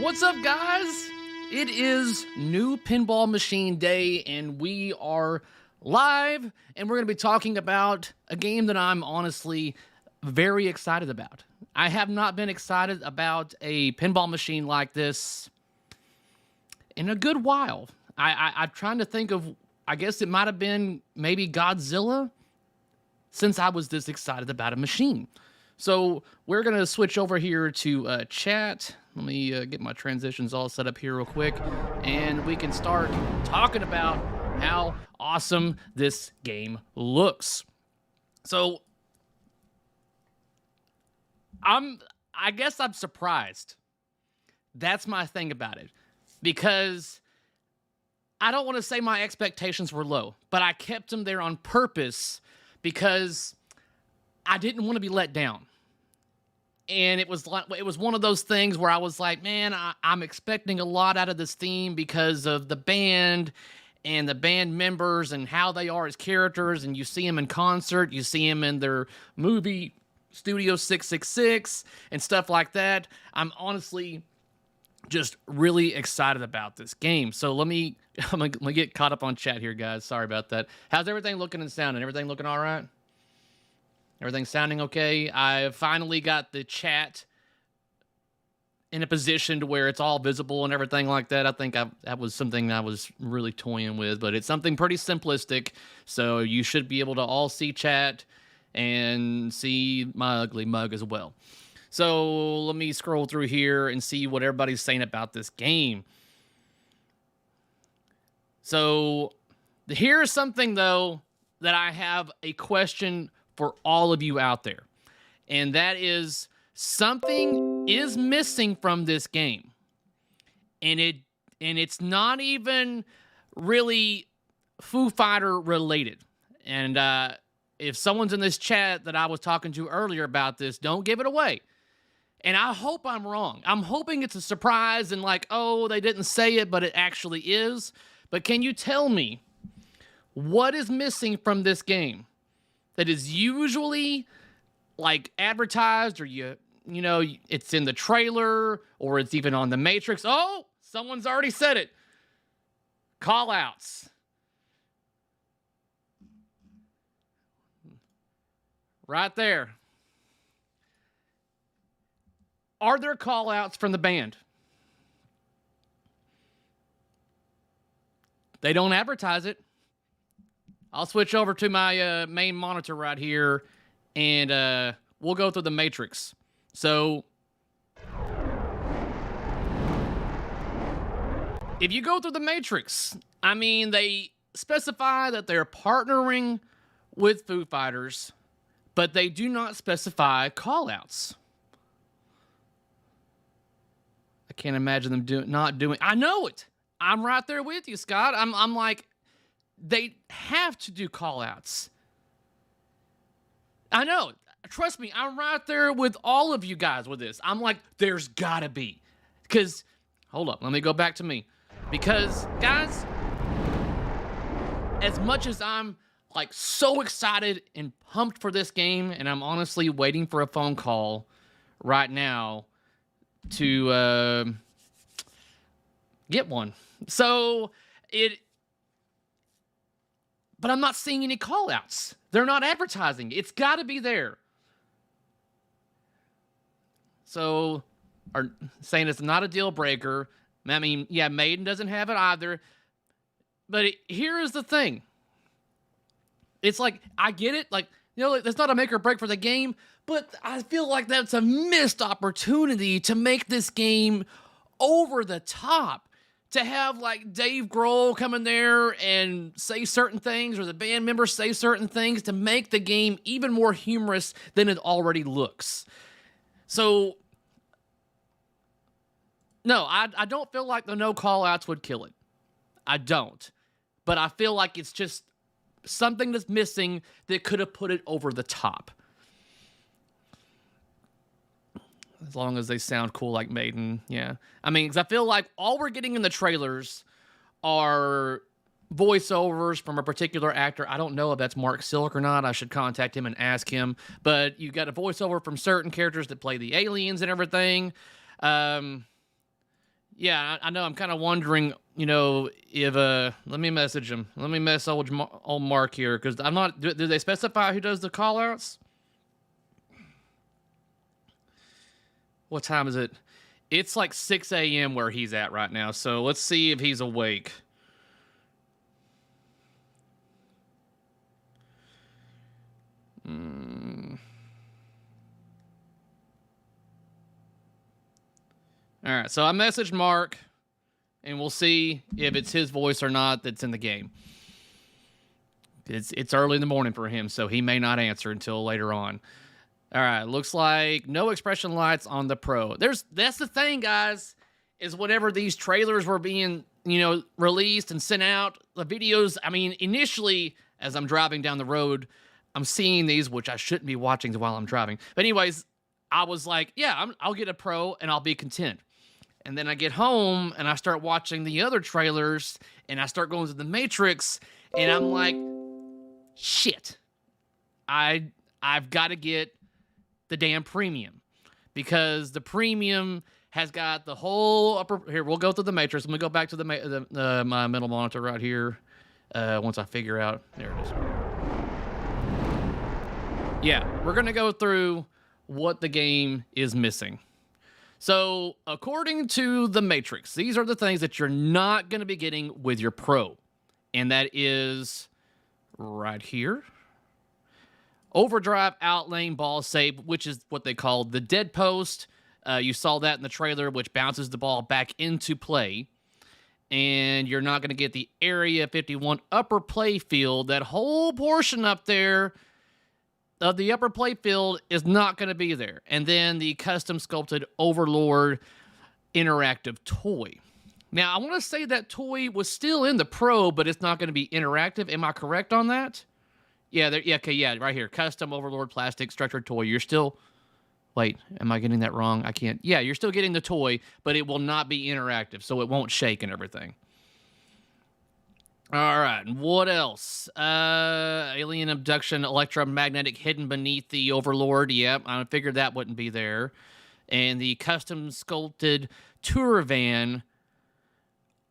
What's up, guys? It is New Pinball Machine Day, and we are live, and we're going to be talking about a game that I'm honestly very excited about. I have not been excited about a pinball machine like this in a good while. I'm trying to think of, I guess it might have been maybe Godzilla since I was this excited about a machine. So we're going to switch over here to chat. Let me get my transitions all set up here real quick, and we can start talking about how awesome this game looks. So I guess I'm surprised. That's my thing about it, because I don't want to say my expectations were low, but I kept them there on purpose because I didn't want to be let down. And it was one of those things where I was like, man, I'm expecting a lot out of this theme because of the band and the band members and how they are as characters. And you see them in concert, you see them in their movie Studio 666 and stuff like that. I'm honestly just really excited about this game. So let me get caught up on chat here, guys. Sorry about that. How's everything looking and sounding? Everything looking all right? Everything sounding okay? I finally got the chat in a position to where it's all visible and everything like that. I think that was something I was really toying with, but it's something pretty simplistic. So you should be able to all see chat and see my ugly mug as well. So let me scroll through here and see what everybody's saying about this game. So here's something, though, that I have a question for all of you out there. And that is, something is missing from this game. And it's not even really Foo Fighter related. And if someone's in this chat that I was talking to earlier about this, don't give it away. And I hope I'm wrong. I'm hoping it's a surprise and like, oh, they didn't say it, but it actually is. But can you tell me what is missing from this game that is usually like advertised, or you know, it's in the trailer, or it's even on the Matrix? Oh, someone's already said it. Call-outs. Right there. Are there call-outs from the band? They don't advertise it. I'll switch over to my main monitor right here, and we'll go through the Matrix. So if you go through the Matrix, I mean, they specify that they're partnering with Foo Fighters, but they do not specify call-outs. I can't imagine them not doing. I know it. I'm right there with you, Scott. I'm like, they have to do call-outs. I know. Trust me, I'm right there with all of you guys with this. I'm like, there's gotta be. Because, hold up, let me go back to me. Because, guys, as much as I'm like so excited and pumped for this game, and I'm honestly waiting for a phone call right now to get one. So but I'm not seeing any call-outs. They're not advertising. It's got to be there. So, are saying it's not a deal breaker. I mean, yeah, Maiden doesn't have it either. But here is the thing. It's like, I get it. Like, you know, that's not a make or break for the game, but I feel like that's a missed opportunity to make this game over the top. To have, like, Dave Grohl come in there and say certain things, or the band members say certain things to make the game even more humorous than it already looks. So, no, I don't feel like the no call-outs would kill it. I don't. But I feel like it's just something that's missing that could have put it over the top. As long as they sound cool like Maiden, yeah. I mean, because I feel like all we're getting in the trailers are voiceovers from a particular actor. I don't know if that's Mark Silk or not. I should contact him and ask him. But you got a voiceover from certain characters that play the aliens and everything. Yeah, I know. I'm kind of wondering, if let me message him. Let me mess old Mark here because I'm not. Do they specify who does the call outs? What time is it? It's like 6 a.m. where he's at right now. So let's see if he's awake. All right, so I messaged Mark, and we'll see if it's his voice or not that's in the game. It's early in the morning for him, so he may not answer until later on. All right, looks like no expression lights on the Pro. That's the thing, guys, is whenever these trailers were being, released and sent out, the videos, I mean, initially, as I'm driving down the road, I'm seeing these, which I shouldn't be watching while I'm driving. But anyways, I was like, yeah, I'll get a Pro and I'll be content. And then I get home and I start watching the other trailers and I start going to the Matrix and I'm like, shit, I've got to get the damn premium because the premium has got the whole upper. Here, we'll go through the Matrix. Let me go back to my middle monitor right here. Once I figure out, there it is. Yeah, we're going to go through what the game is missing. So, according to the Matrix, these are the things that you're not going to be getting with your Pro. And that is right here. Overdrive, outlane, ball save, which is what they call the dead post. You saw that in the trailer, which bounces the ball back into play. And you're not going to get the Area 51 upper play field. That whole portion up there of the upper play field is not going to be there. And then the custom sculpted Overlord interactive toy. Now, I want to say that toy was still in the Pro, but it's not going to be interactive. Am I correct on that? Yeah, right here. Custom Overlord plastic structured toy. You're still... Wait, am I getting that wrong? I can't... Yeah, you're still getting the toy, but it will not be interactive, so it won't shake and everything. All right, what else? Alien abduction, electromagnetic hidden beneath the Overlord. Yep, I figured that wouldn't be there. And the custom sculpted tour van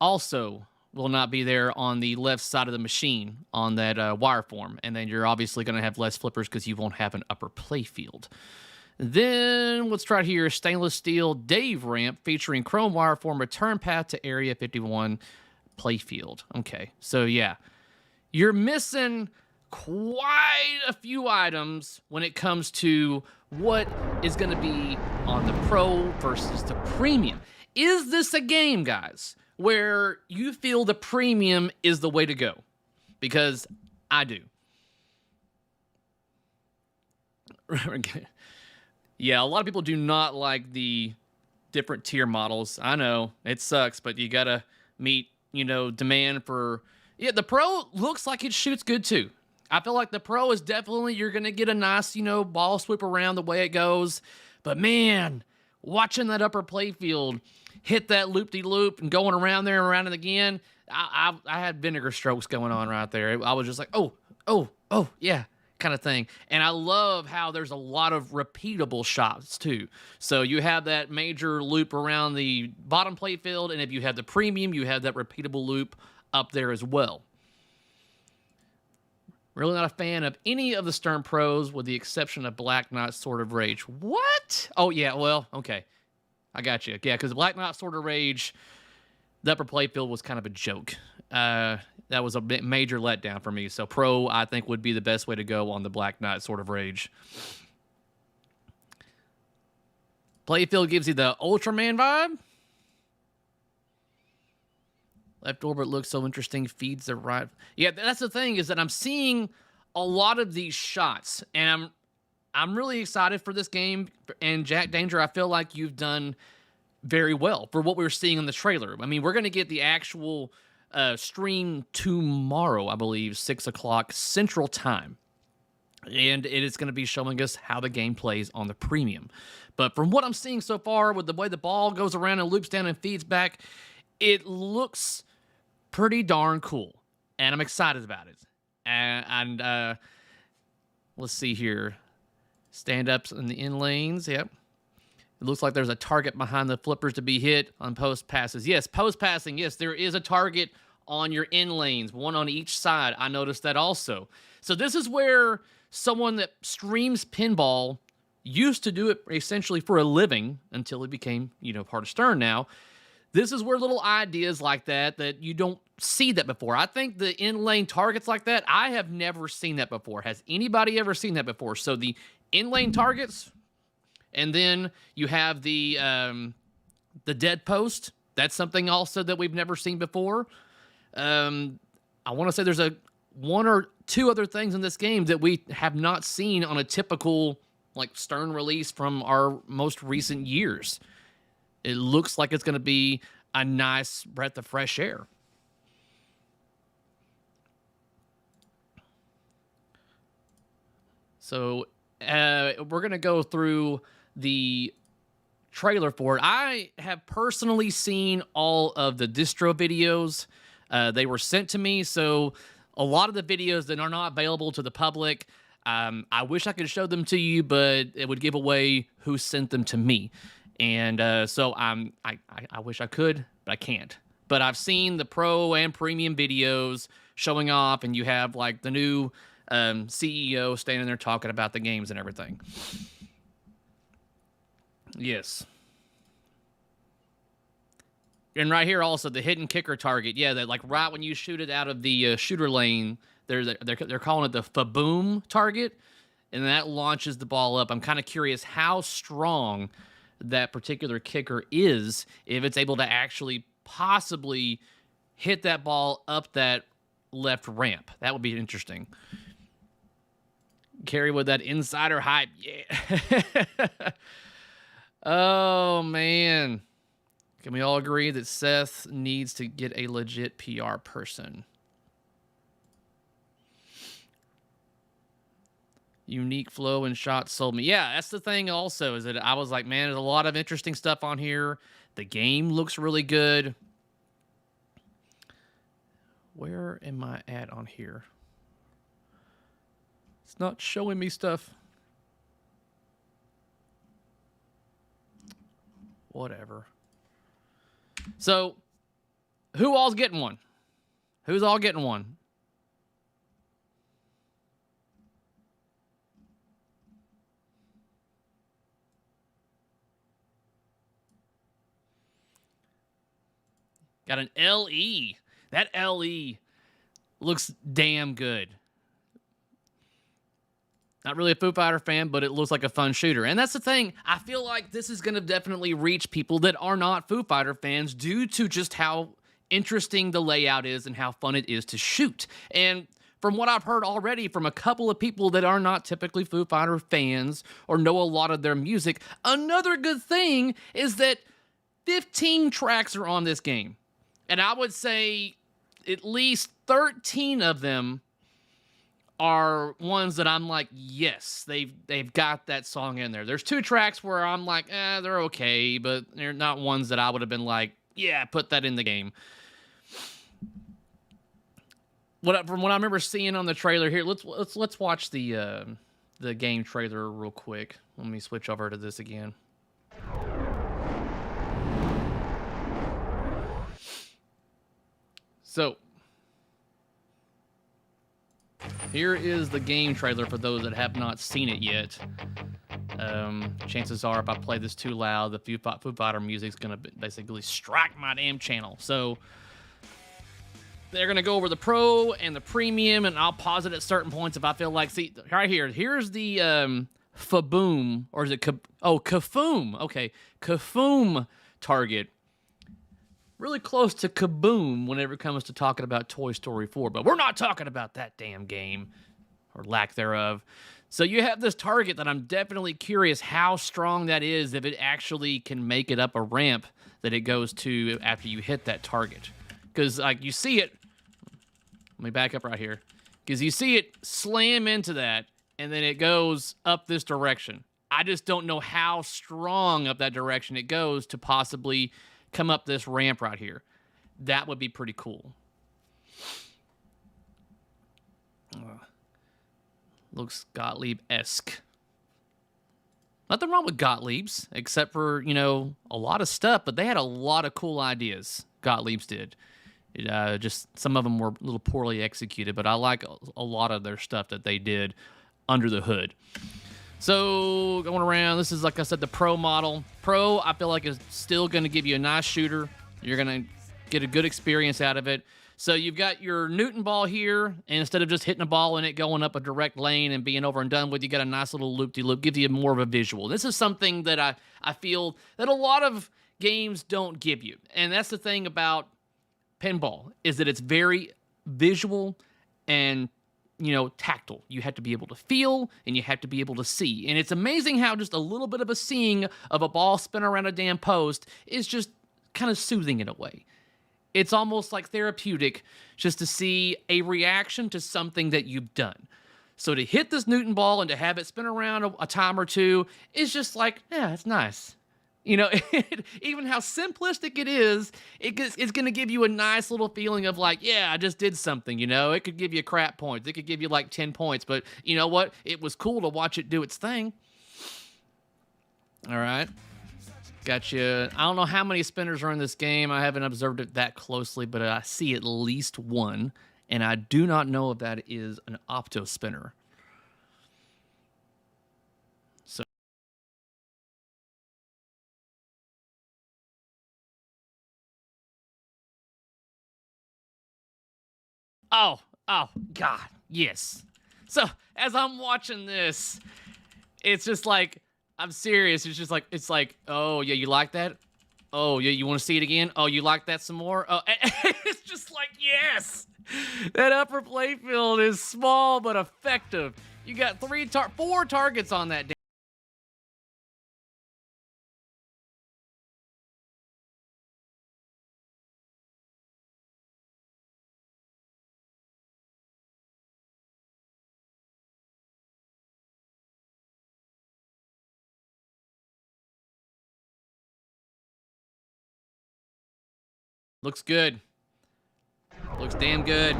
also will not be there on the left side of the machine on that wire form. And then you're obviously going to have less flippers because you won't have an upper play field. Then let's try here, stainless steel Dave ramp featuring chrome wire form return path to Area 51 playfield. Okay, so yeah, you're missing quite a few items when it comes to what is going to be on the Pro versus the Premium. Is this a game, guys, where you feel the Premium is the way to go? Because I do. Yeah, a lot of people do not like the different tier models. I know, it sucks, but you gotta meet, demand for... Yeah, the Pro looks like it shoots good, too. I feel like the Pro is definitely... You're gonna get a nice, ball swoop around the way it goes. But, man, watching that upper playfield hit that loop-de-loop and going around there and around it again, I had vinegar strokes going on right there. I was just like, oh, yeah, kind of thing. And I love how there's a lot of repeatable shots too. So you have that major loop around the bottom plate field, and if you have the Premium, you have that repeatable loop up there as well. Really not a fan of any of the Stern Pros with the exception of Black Knight Sword of Rage. What? Oh, yeah, well, okay. I got you. Yeah, because the Black Knight Sword of Rage, the upper play field was kind of a joke. That was a major letdown for me. So Pro, I think, would be the best way to go on the Black Knight Sword of Rage. Playfield gives you the Ultraman vibe. Left orbit looks so interesting. Feeds the right. Yeah, that's the thing, is that I'm seeing a lot of these shots, and I'm really excited for this game. And Jack Danger, I feel like you've done very well for what we were seeing in the trailer. I mean, we're going to get the actual stream tomorrow, I believe, 6 o'clock Central Time. And it is going to be showing us how the game plays on the Premium. But from what I'm seeing so far, with the way the ball goes around and loops down and feeds back, it looks pretty darn cool. And I'm excited about it. And let's see here. Stand-ups in the in lanes, yep. It looks like there's a target behind the flippers to be hit on post passes. Yes, post passing. Yes, there is a target on your in lanes, one on each side. I noticed that also. So this is where someone that streams pinball used to do it essentially for a living until it became, part of Stern now. This is where little ideas like that you don't see that before. I think the in-lane targets like that, I have never seen that before. Has anybody ever seen that before? So the in-lane targets, and then you have the dead post. That's something also that we've never seen before. I want to say there's one or two other things in this game that we have not seen on a typical Stern release from our most recent years. It looks like it's going to be a nice breath of fresh air. So we're going to go through the trailer for it. I have personally seen all of the distro videos. They were sent to me, so a lot of the videos that are not available to the public, I wish I could show them to you, but it would give away who sent them to me. And so I wish I could, but I can't. But I've seen the pro and premium videos showing off, and you have the new CEO standing there talking about the games and everything. Yes. And right here also the hidden kicker target. Yeah, that right when you shoot it out of the shooter lane, they're calling it the Faboom target, and that launches the ball up. I'm kind of curious how strong that particular kicker is, if it's able to actually possibly hit that ball up that left ramp. That would be interesting. Carry with that insider hype. Yeah. Oh, man. Can we all agree that Seth needs to get a legit PR person? Unique flow and shots sold me. Yeah, that's the thing also, is that I was like, man, there's a lot of interesting stuff on here. The game looks really good. Where am I at on here? It's not showing me stuff. Whatever. So, who all's getting one? Who's all getting one? Got an LE. That LE looks damn good. Not really a Foo Fighter fan, but it looks like a fun shooter. And that's the thing. I feel like this is going to definitely reach people that are not Foo Fighter fans due to just how interesting the layout is and how fun it is to shoot. And from what I've heard already from a couple of people that are not typically Foo Fighter fans or know a lot of their music, another good thing is that 15 tracks are on this game. And I would say at least 13 of them are ones that I'm like, yes, they've got that song in there. There's 2 tracks where I'm like, they're okay, but they're not ones that I would have been like, yeah, put that in the game. From what I remember seeing on the trailer here, let's watch the game trailer real quick. Let me switch over to this again. So, here is the game trailer for those that have not seen it yet. Chances are, if I play this too loud, the Foo Fighter music's going to basically strike my damn channel. So, they're going to go over the pro and the premium, and I'll pause it at certain points if I feel like... See, right here. Here's the Faboom, or is it... Kafoom. Okay, Kafoom target. Really close to Kaboom whenever it comes to talking about Toy Story 4, but we're not talking about that damn game, or lack thereof. So you have this target that I'm definitely curious how strong that is, if it actually can make it up a ramp that it goes to after you hit that target. Because you see it, let me back up right here, because you see it slam into that, and then it goes up this direction. I just don't know how strong up that direction it goes to possibly come up this ramp right here. That would be pretty cool. Looks Gottlieb-esque. Nothing wrong with Gottlieb's, except for, a lot of stuff, but they had a lot of cool ideas. Gottlieb's did. Just some of them were a little poorly executed, but I like a lot of their stuff that they did under the hood. So going around, this is, like I said, the Pro model. Pro, I feel like, is still going to give you a nice shooter. You're going to get a good experience out of it. So you've got your Newton ball here, and instead of just hitting a ball and it going up a direct lane and being over and done with, you got a nice little loop-de-loop, gives you more of a visual. This is something that I feel that a lot of games don't give you. And that's the thing about pinball, is that it's very visual and, tactile. You have to be able to feel, and you have to be able to see. And it's amazing how just a little bit of a seeing of a ball spin around a damn post is just kind of soothing in a way. It's almost like therapeutic just to see a reaction to something that you've done. So to hit this Newton ball and to have it spin around a time or two is just like, yeah, it's nice. Even how simplistic it is, it's going to give you a nice little feeling of like, yeah, I just did something, It could give you crap points. It could give you like 10 points, but you know what? It was cool to watch it do its thing. All right. Got you. I don't know how many spinners are in this game. I haven't observed it that closely, but I see at least one, and I do not know if that is an opto spinner. So, oh, God, yes. So as I'm watching this, it's just like, I'm serious. It's like, oh, yeah, you like that? Oh, yeah, you want to see it again? Oh, you like that some more? Oh, it's just like, yes! That upper playfield is small but effective. You got 4 targets on that. Looks good. Looks damn good.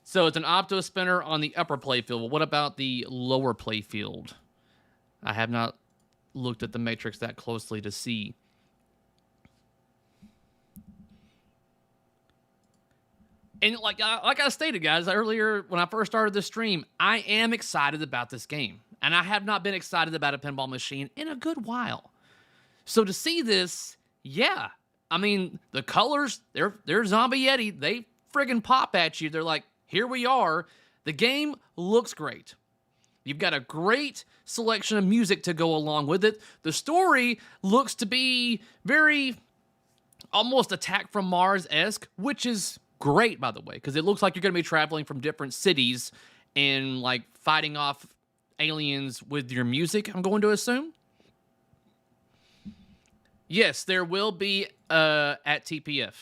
So it's an opto spinner on the upper playfield. Well, what about the lower playfield? I have not looked at the matrix that closely to see. And like I stated, guys, earlier when I first started this stream, I am excited about this game. And I have not been excited about a pinball machine in a good while. So to see this, yeah. I mean, the colors, they're Zombie Yeti. They friggin' pop at you. They're like, here we are. The game looks great. You've got a great selection of music to go along with it. The story looks to be very almost Attack from Mars-esque, which is great, by the way, because it looks like you're going to be traveling from different cities and like fighting off aliens with your music, I'm going to assume. Yes, there will be at TPF.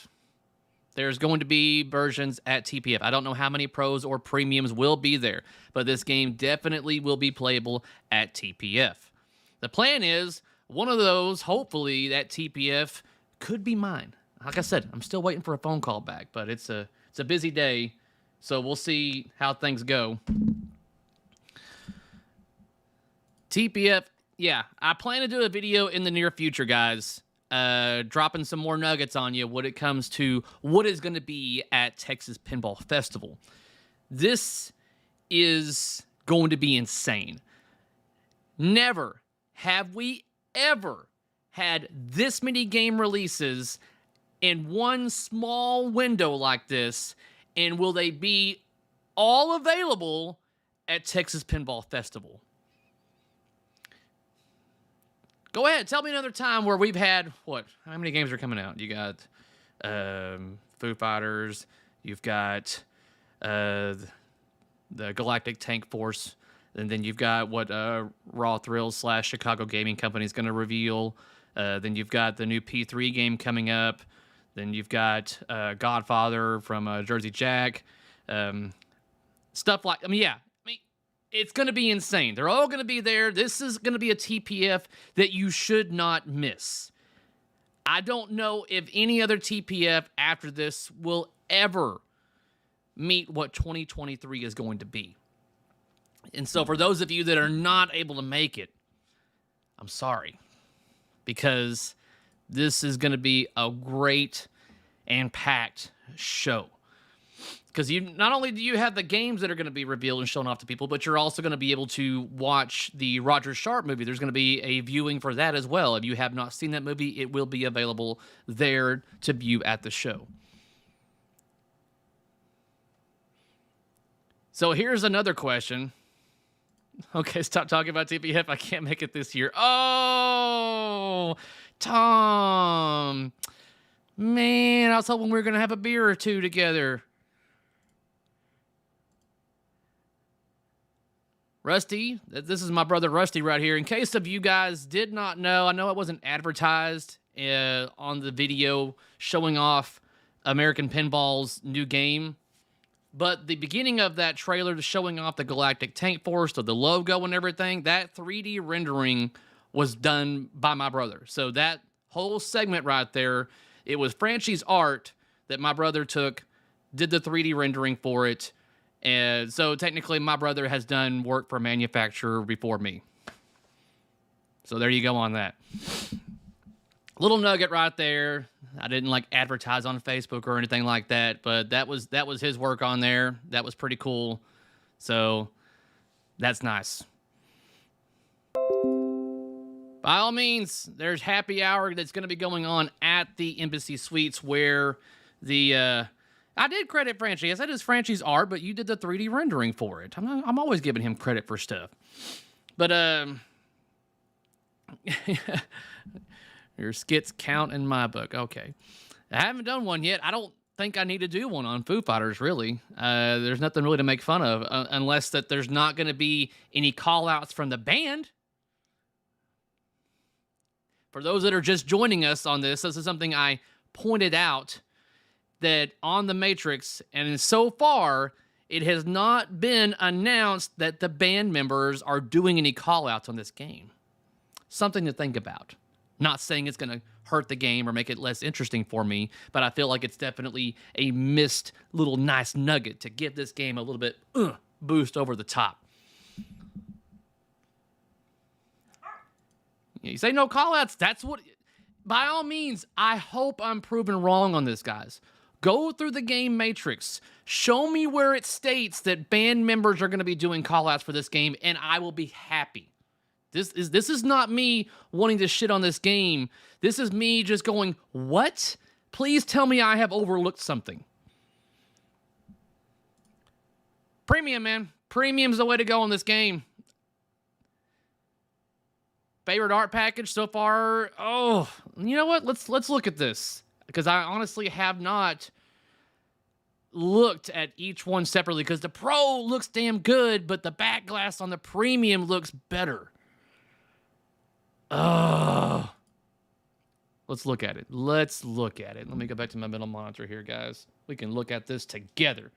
There's going to be versions at TPF. I don't know how many pros or premiums will be there, but this game definitely will be playable at TPF. The plan is one of those, hopefully, that TPF could be mine. Like I said, I'm still waiting for a phone call back, but it's a busy day, so we'll see how things go. TPF, yeah, I plan to do a video in the near future, guys. Dropping some more nuggets on you when it comes to what is going to be at Texas Pinball Festival. This is going to be insane. Never have we ever had this many game releases in one small window like this, and will they be all available at Texas Pinball Festival? Go ahead, tell me another time where we've had, what, how many games are coming out? You got Foo Fighters, you've got the Galactic Tank Force, and then you've got what Raw Thrills / Chicago Gaming Company is going to reveal. Then you've got the new P3 game coming up. Then you've got Godfather from Jersey Jack. Stuff like, it's going to be insane. They're all going to be there. This is going to be a TPF that you should not miss. I don't know if any other TPF after this will ever meet what 2023 is going to be. And so for those of you that are not able to make it, I'm sorry, because this is going to be a great and packed show. Because you not only do you have the games that are going to be revealed and shown off to people, but you're also going to be able to watch the Roger Sharp movie. There's going to be a viewing for that as well. If you have not seen that movie, it will be available there to view at the show. So here's another question. Okay, stop talking about TPF. I can't make it this year. Oh, Tom. Man, I was hoping we were going to have a beer or two together. Rusty, this is my brother Rusty right here. In case of you guys did not know, I know it wasn't advertised on the video showing off American Pinball's new game, but the beginning of that trailer showing off the Galactic Tank Force, the logo and everything, that 3D rendering was done by my brother. So that whole segment right there, it was Franchi's art that my brother took, did the 3D rendering for it. And so technically my brother has done work for a manufacturer before me. So there you go on that. Little nugget right there. I didn't like advertise on Facebook or anything like that, but that was his work on there. That was pretty cool. So that's nice. By all means, there's happy hour that's going to be going on at the Embassy Suites where the I did credit Franchi. I said it's Franchi's art, but you did the 3D rendering for it. I'm always giving him credit for stuff. But your skits count in my book. Okay. I haven't done one yet. I don't think I need to do one on Foo Fighters, really. There's nothing really to make fun of, unless that there's not going to be any call-outs from the band. For those that are just joining us on this is something I pointed out that on the Matrix, and so far, it has not been announced that the band members are doing any call-outs on this game. Something to think about. Not saying it's going to hurt the game or make it less interesting for me, but I feel like it's definitely a missed little nice nugget to give this game a little bit boost over the top. You say no call-outs, that's what... By all means, I hope I'm proven wrong on this, guys. Go through the game Matrix. Show me where it states that band members are going to be doing call-outs for this game, and I will be happy. This is not me wanting to shit on this game. This is me just going, what? Please tell me I have overlooked something. Premium, man. Premium's the way to go on this game. Favorite art package so far? Oh, you know what? Let's look at this. Because I honestly have not looked at each one separately. Because the Pro looks damn good, but the back glass on the Premium looks better. Oh. Let's look at it. Let's look at it. Let me go back to my middle monitor here, guys. We can look at this together.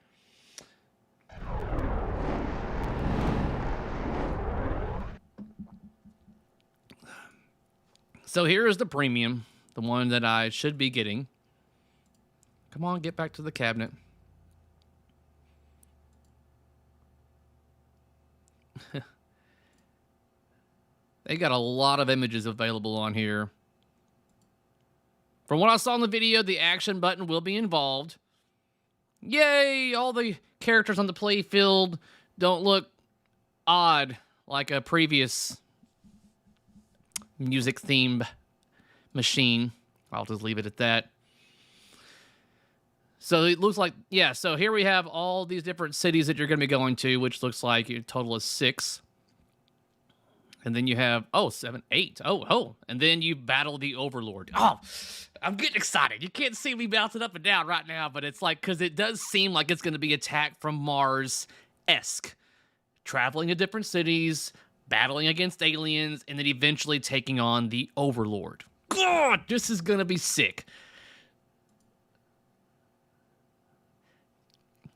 So here is the Premium. The one that I should be getting. Come on, get back to the cabinet. They got a lot of images available on here. From what I saw in the video, the action button will be involved. Yay! All the characters on the playfield don't look odd like a previous music theme machine. I'll just leave it at that. So it looks like, yeah, so here we have all these different cities that you're going to be going to, which looks like a total of 6. And then you have, 7, 8. And then you battle the Overlord. Oh, I'm getting excited. You can't see me bouncing up and down right now, but it's like, because it does seem like it's going to be Attack from Mars-esque. Traveling to different cities, battling against aliens, and then eventually taking on the Overlord. God, this is going to be sick.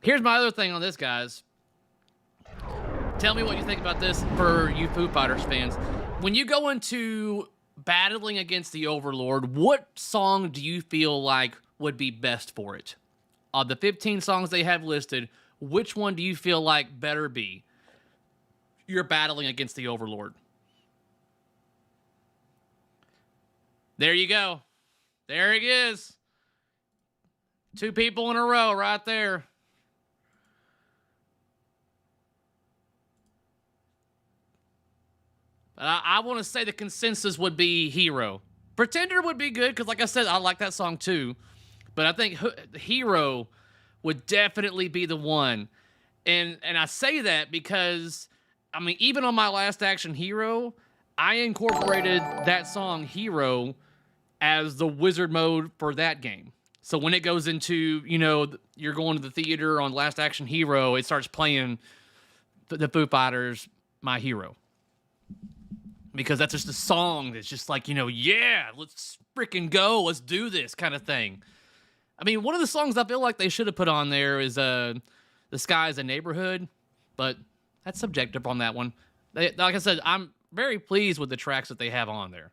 Here's my other thing on this, guys. Tell me what you think about this for you Foo Fighters fans. When you go into battling against the Overlord, what song do you feel like would be best for it? Of the 15 songs they have listed, which one do you feel like better be? you're battling against the Overlord. There you go. There it is. 2 people in a row right there. I want to say the consensus would be Hero. Pretender would be good because, like I said, I like that song too. But I think Hero would definitely be the one. And I say that because, I mean, even on my Last Action Hero, I incorporated that song Hero as the wizard mode for that game. So when it goes into, you know, you're going to the theater on Last Action Hero, it starts playing the Foo Fighters' My Hero. Because that's just a song that's just like, you know, yeah, let's freaking go. Let's do this kind of thing. I mean, one of the songs I feel like they should have put on there is The Sky is a Neighborhood. But that's subjective on that one. Like I said, I'm very pleased with the tracks that they have on there.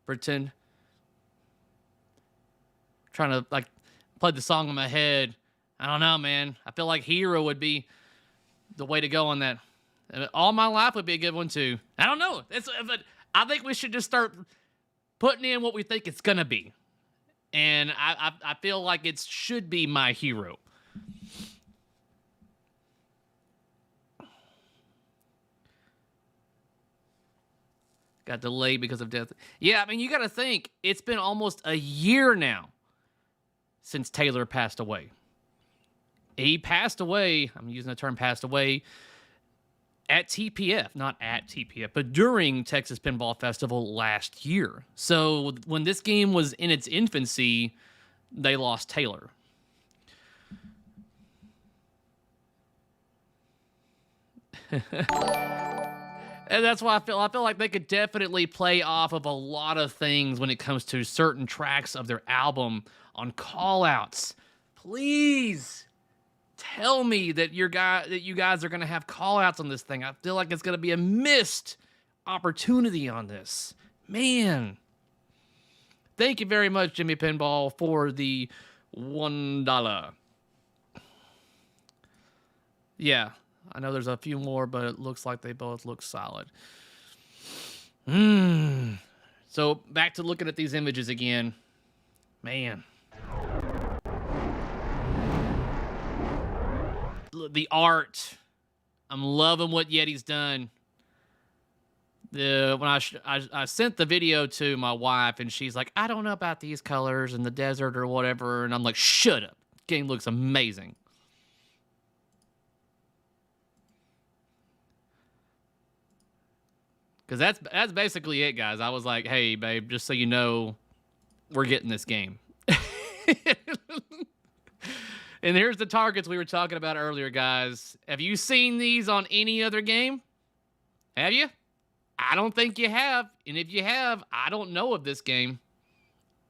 Pretend. Trying to, like, play the song in my head. I don't know, man. I feel like Hero would be the way to go on that. All My Life would be a good one too. I don't know. But I think we should just start putting in what we think it's gonna be, and I feel like it should be My Hero. Got delayed because of death. Yeah, I mean, you got to think it's been almost a year now since Taylor passed away. He passed away. I'm using the term passed away. At TPF, not at TPF, but during Texas Pinball Festival last year. So when this game was in its infancy, they lost Taylor. And that's why I feel like they could definitely play off of a lot of things when it comes to certain tracks of their album on call-outs. Please tell me that you guys are going to have call-outs on this thing. I feel like it's going to be a missed opportunity on this. Man. Thank you very much, Jimmy Pinball, for the $1. Yeah, I know there's a few more, but it looks like they both look solid. So back to looking at these images again. Man. The art. I'm loving what Yeti's done. When I sent the video to my wife, and she's like, I don't know about these colors in the desert or whatever. And I'm like, shut up. Game looks amazing. Because that's basically it, guys. I was like, hey, babe, just so you know, we're getting this game. And here's the targets we were talking about earlier, guys. Have you seen these on any other game? Have you? I don't think you have. And if you have, I don't know of this game.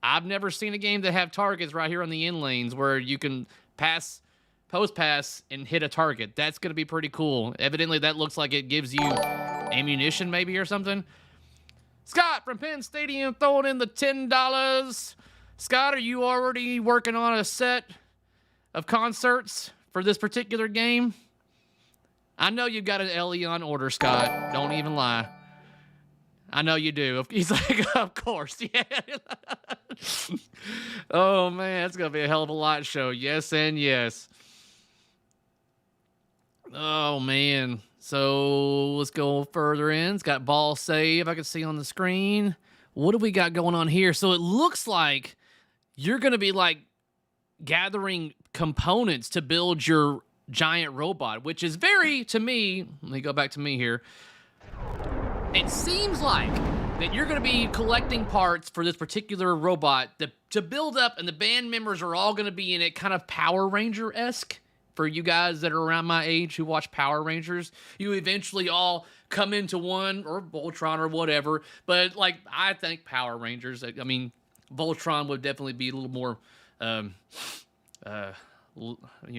I've never seen a game that have targets right here on the in lanes where you can post pass, and hit a target. That's going to be pretty cool. Evidently, that looks like it gives you ammunition maybe or something. Scott from Penn Stadium throwing in the $10. Scott, are you already working on a set of concerts for this particular game? I know you've got an LE on order, Scott. Don't even lie. I know you do. He's like, of course, yeah. Oh, man, it's going to be a hell of a light show. Yes and yes. Oh, man. So let's go further in. It's got ball save I can see on the screen. What do we got going on here? So it looks like you're going to be like gathering components to build your giant robot, which is very, to me, let me go back to me here. It seems like that you're going to be collecting parts for this particular robot to build up, and the band members are all going to be in it kind of Power Ranger-esque. For you guys that are around my age who watch Power Rangers, you eventually all come into one, or Voltron or whatever. But, like, I think Power Rangers, I mean, Voltron would definitely be a little more,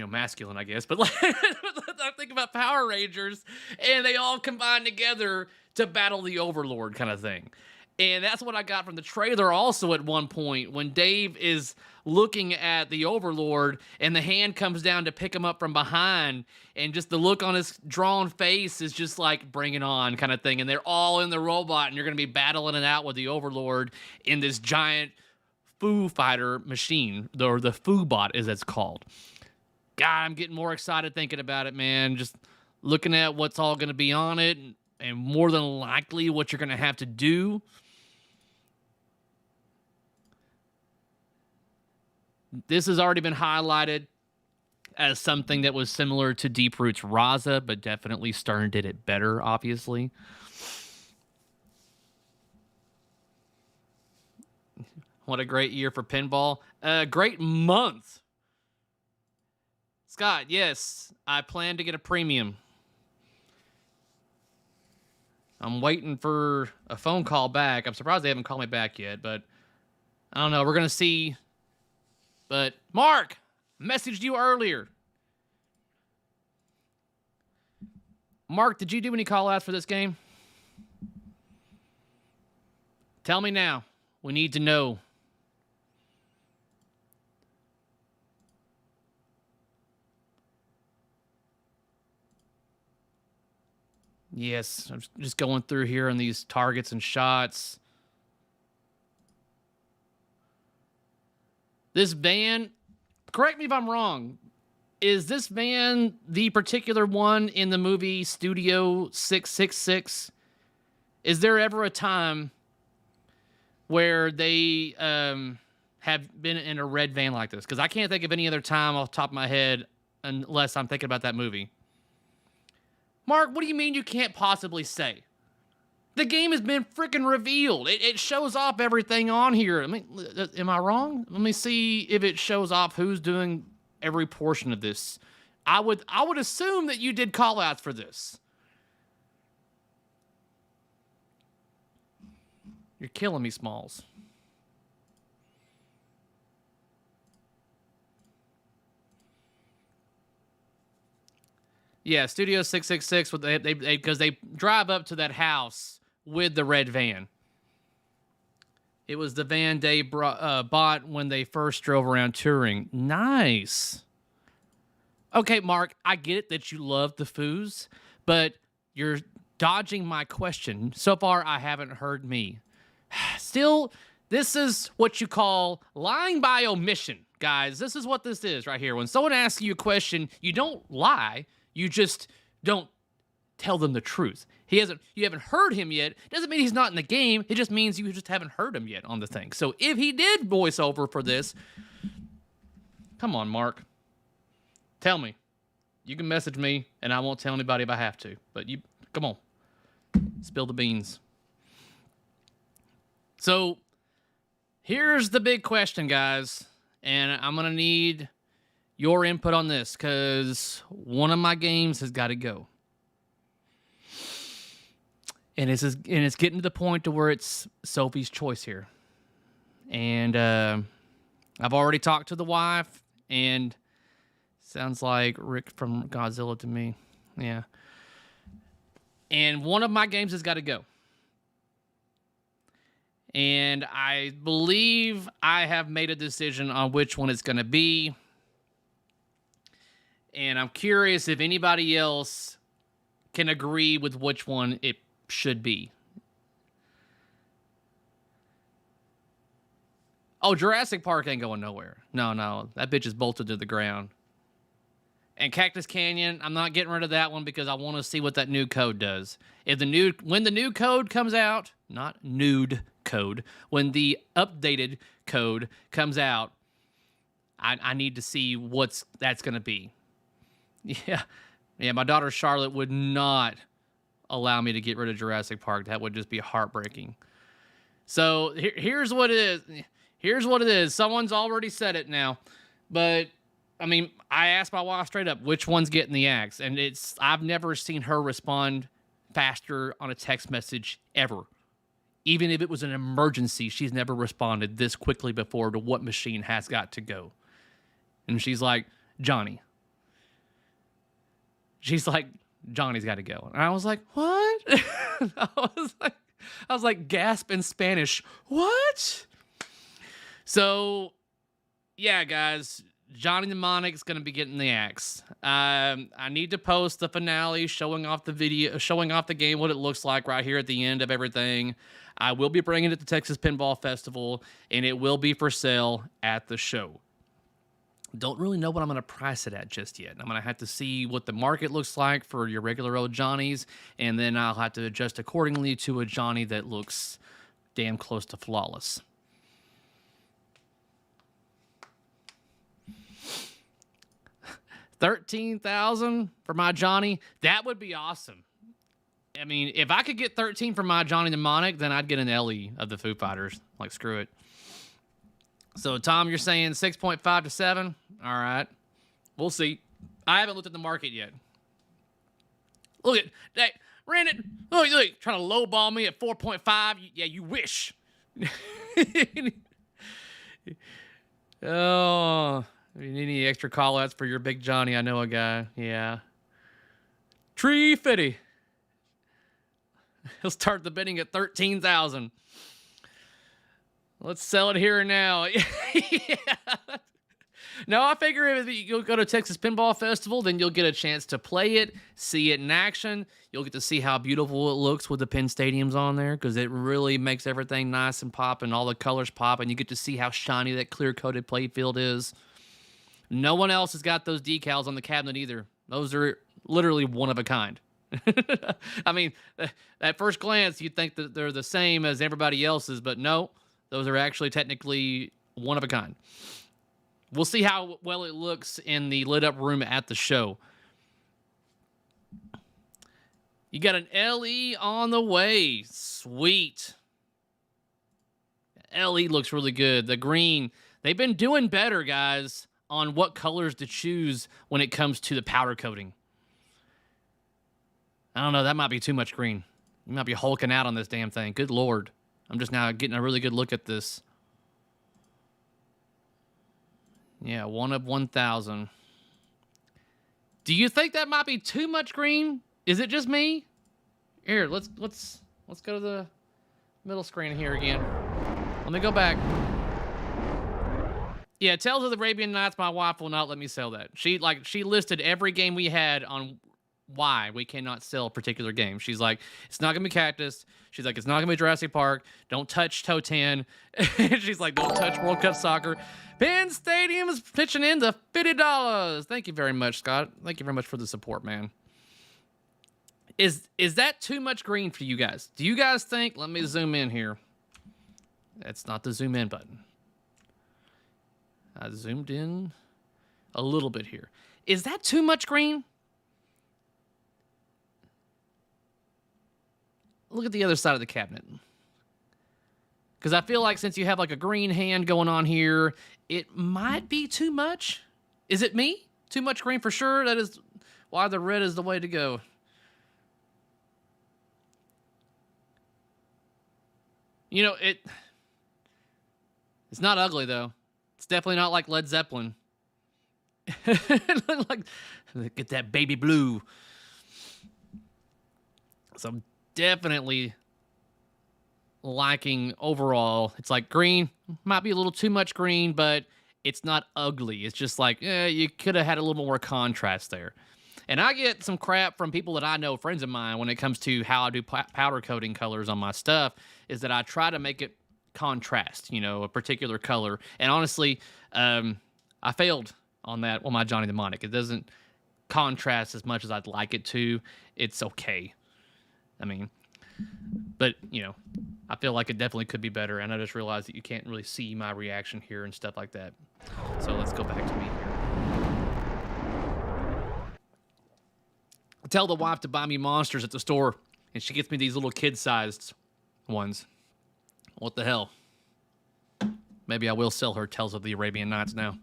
masculine, I guess. But like, I think about Power Rangers, and they all combine together to battle the Overlord kind of thing. And that's what I got from the trailer also at one point when Dave is looking at the Overlord and the hand comes down to pick him up from behind, and just the look on his drawn face is just like, bring it on kind of thing. And they're all in the robot and you're going to be battling it out with the Overlord in this giant Foo Fighter machine, or the Foo Bot as it's called. God, I'm getting more excited thinking about it, man. Just looking at what's all going to be on it, and more than likely what you're going to have to do. This has already been highlighted as something that was similar to Deep Root's Raza, but definitely Stern did it better, obviously. What a great year for pinball. Great month. Scott, yes, I plan to get a premium. I'm waiting for a phone call back. I'm surprised they haven't called me back yet, but I don't know. We're going to see. But Mark, messaged you earlier. Mark, did you do any call-outs for this game? Tell me now. We need to know. Yes, I'm just going through here on these targets and shots. This van, correct me if I'm wrong, is this van the particular one in the movie Studio 666? Is there ever a time where they have been in a red van like this? Because I can't think of any other time off the top of my head unless I'm thinking about that movie. Mark, what do you mean you can't possibly say? The game has been freaking revealed. It shows off everything on here. I mean, am I wrong? Let me see if it shows off who's doing every portion of this. I would assume that you did call-outs for this. You're killing me, Smalls. Yeah, Studio 666, because they drive up to that house with the red van. It was the van Dave bought when they first drove around touring. Nice. Okay, Mark, I get it that you love the Foos, but you're dodging my question. So far, I haven't heard me. Still, this is what you call lying by omission, guys. This is what this is right here. When someone asks you a question, you don't lie. You just don't tell them the truth. You haven't heard him yet. Doesn't mean he's not in the game. It just means you just haven't heard him yet on the thing. So if he did voice over for this, come on, Mark. Tell me. You can message me, and I won't tell anybody if I have to. But you, come on. Spill the beans. So here's the big question, guys. And I'm going to need your input on this, because one of my games has got to go. And it's getting to the point to where it's Sophie's choice here. And I've already talked to the wife, and sounds like Rick from Godzilla to me. Yeah. And one of my games has got to go. And I believe I have made a decision on which one it's going to be. And I'm curious if anybody else can agree with which one it should be. Oh, Jurassic Park ain't going nowhere. No, that bitch is bolted to the ground. And Cactus Canyon, I'm not getting rid of that one because I want to see what that new code does. When the new code comes out, not nude code, when the updated code comes out, I need to see what's that's going to be. Yeah, my daughter Charlotte would not allow me to get rid of Jurassic Park. That would just be heartbreaking. So here's what it is. Someone's already said it now. But, I mean, I asked my wife straight up, which one's getting the axe? And I've never seen her respond faster on a text message ever. Even if it was an emergency, she's never responded this quickly before to what machine has got to go. And she's like, Johnny. She's like, Johnny's got to go. And I was like, what? I was like, I was like, gasp in Spanish. What? So, yeah, guys, Johnny Mnemonic's going to be getting the axe. I need to post the finale showing off the video, showing off the game, what it looks like right here at the end of everything. I will be bringing it to Texas Pinball Festival, and it will be for sale at the show. Don't really know what I'm going to price it at just yet. I'm going to have to see what the market looks like for your regular old Johnnies, and then I'll have to adjust accordingly to a Johnny that looks damn close to flawless. $13,000 for my Johnny, that would be awesome. I mean, if I could get 13 for my Johnny Mnemonic, then I'd get an LE of the Foo Fighters. Like, screw it. So, Tom, you're saying 6.5 to 7? All right. We'll see. I haven't looked at the market yet. Look at that. Brandon, look, trying to lowball me at 4.5. Yeah, you wish. Oh, if you need any extra call-outs for your big Johnny, I know a guy. Yeah. Tree Fitty. He'll start the bidding at 13,000. Let's sell it here and now. Yeah. No, I figure if you go to Texas Pinball Festival, then you'll get a chance to play it, see it in action. You'll get to see how beautiful it looks with the Penn Stadiums on there, because it really makes everything nice and pop, and all the colors pop, and you get to see how shiny that clear-coated playfield is. No one else has got those decals on the cabinet either. Those are literally one of a kind. I mean, at first glance, you'd think that they're the same as everybody else's, but no, those are actually technically one of a kind. We'll see how well it looks in the lit-up room at the show. You got an LE on the way. Sweet. LE looks really good. The green, they've been doing better, guys, on what colors to choose when it comes to the powder coating. I don't know, that might be too much green. You might be hulking out on this damn thing. Good Lord. I'm just now getting a really good look at this. Yeah, 1 of 1,000. Do you think that might be too much green? Is it just me? Here, let's go to the middle screen here again. Let me go back. Yeah, Tales of the Arabian Nights, my wife will not let me sell that. She listed every game we had on why we cannot sell a particular game. She's like, it's not gonna be Cactus. She's like, it's not gonna be Jurassic Park. Don't touch Toe 10. She's like, don't touch World Cup Soccer. Penn Stadium is pitching in to $50. Thank you very much, Scott. Thank you very much for the support, man. Is that too much green for you guys? Do you guys think? Let me zoom in here. That's not the zoom in button. I zoomed in a little bit here. Is that too much green? Look at the other side of the cabinet. Because I feel like since you have like a green hand going on here, it might be too much. Is it me? Too much green for sure? That is why the red is the way to go. You know, it's not ugly, though. It's definitely not like Led Zeppelin. Get that baby blue. So I'm definitely liking overall. It's like green. Might be a little too much green, but it's not ugly. It's just like, you could have had a little more contrast there. And I get some crap from people that I know, friends of mine, when it comes to how I do powder coating colors on my stuff, is that I try to make it contrast, you know, a particular color. And honestly, I failed on that on my Johnny Mnemonic. It doesn't contrast as much as I'd like it to. It's okay. I mean, but, you know, I feel like it definitely could be better. And I just realized that you can't really see my reaction here and stuff like that. So let's go back to me here. I tell the wife to buy me monsters at the store, and she gets me these little kid-sized ones. What the hell? Maybe I will sell her Tales of the Arabian Nights now.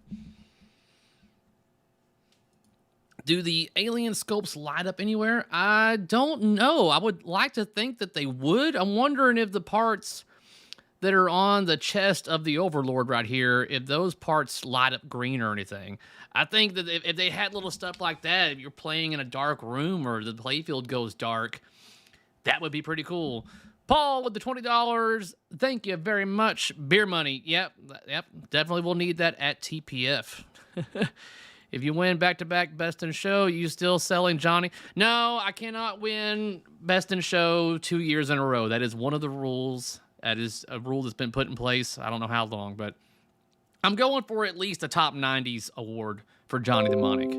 Do the alien scopes light up anywhere? I don't know. I would like to think that they would. I'm wondering if the parts that are on the chest of the Overlord right here, if those parts light up green or anything. I think that if they had little stuff like that, if you're playing in a dark room or the playfield goes dark, that would be pretty cool. Paul with the $20. Thank you very much. Beer money. Yep. Definitely will need that at TPF. If you win back-to-back Best in Show, you still selling Johnny? No, I cannot win Best in Show 2 years in a row. That is one of the rules. That is a rule that's been put in place. I don't know how long, but I'm going for at least a top 90s award for Johnny Mnemonic.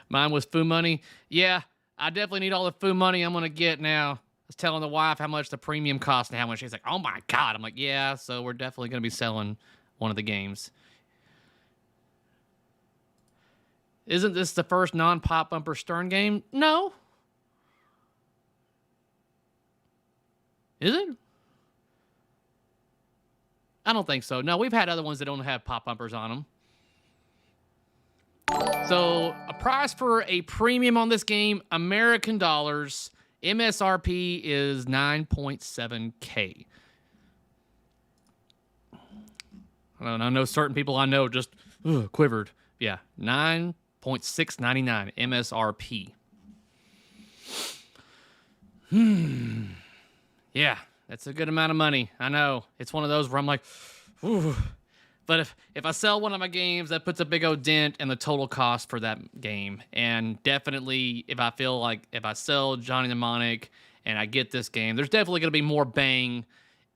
Mine was Foo money. Yeah, I definitely need all the Foo money I'm going to get now. I was telling the wife how much the premium cost and how much. She's like, oh my God. I'm like, yeah, so we're definitely going to be selling one of the games. Isn't this the first non-pop bumper Stern game? No. Is it? I don't think so. No, we've had other ones that don't have pop bumpers on them. So, a price for a premium on this game, American dollars. MSRP is $9.7K. I know certain people I know just quivered. Yeah, $9.699 MSRP. Yeah, that's a good amount of money. I know. It's one of those where I'm like, ooh. But if I sell one of my games, that puts a big old dent in the total cost for that game. And definitely, if I feel like if I sell Johnny Mnemonic and I get this game, there's definitely going to be more bang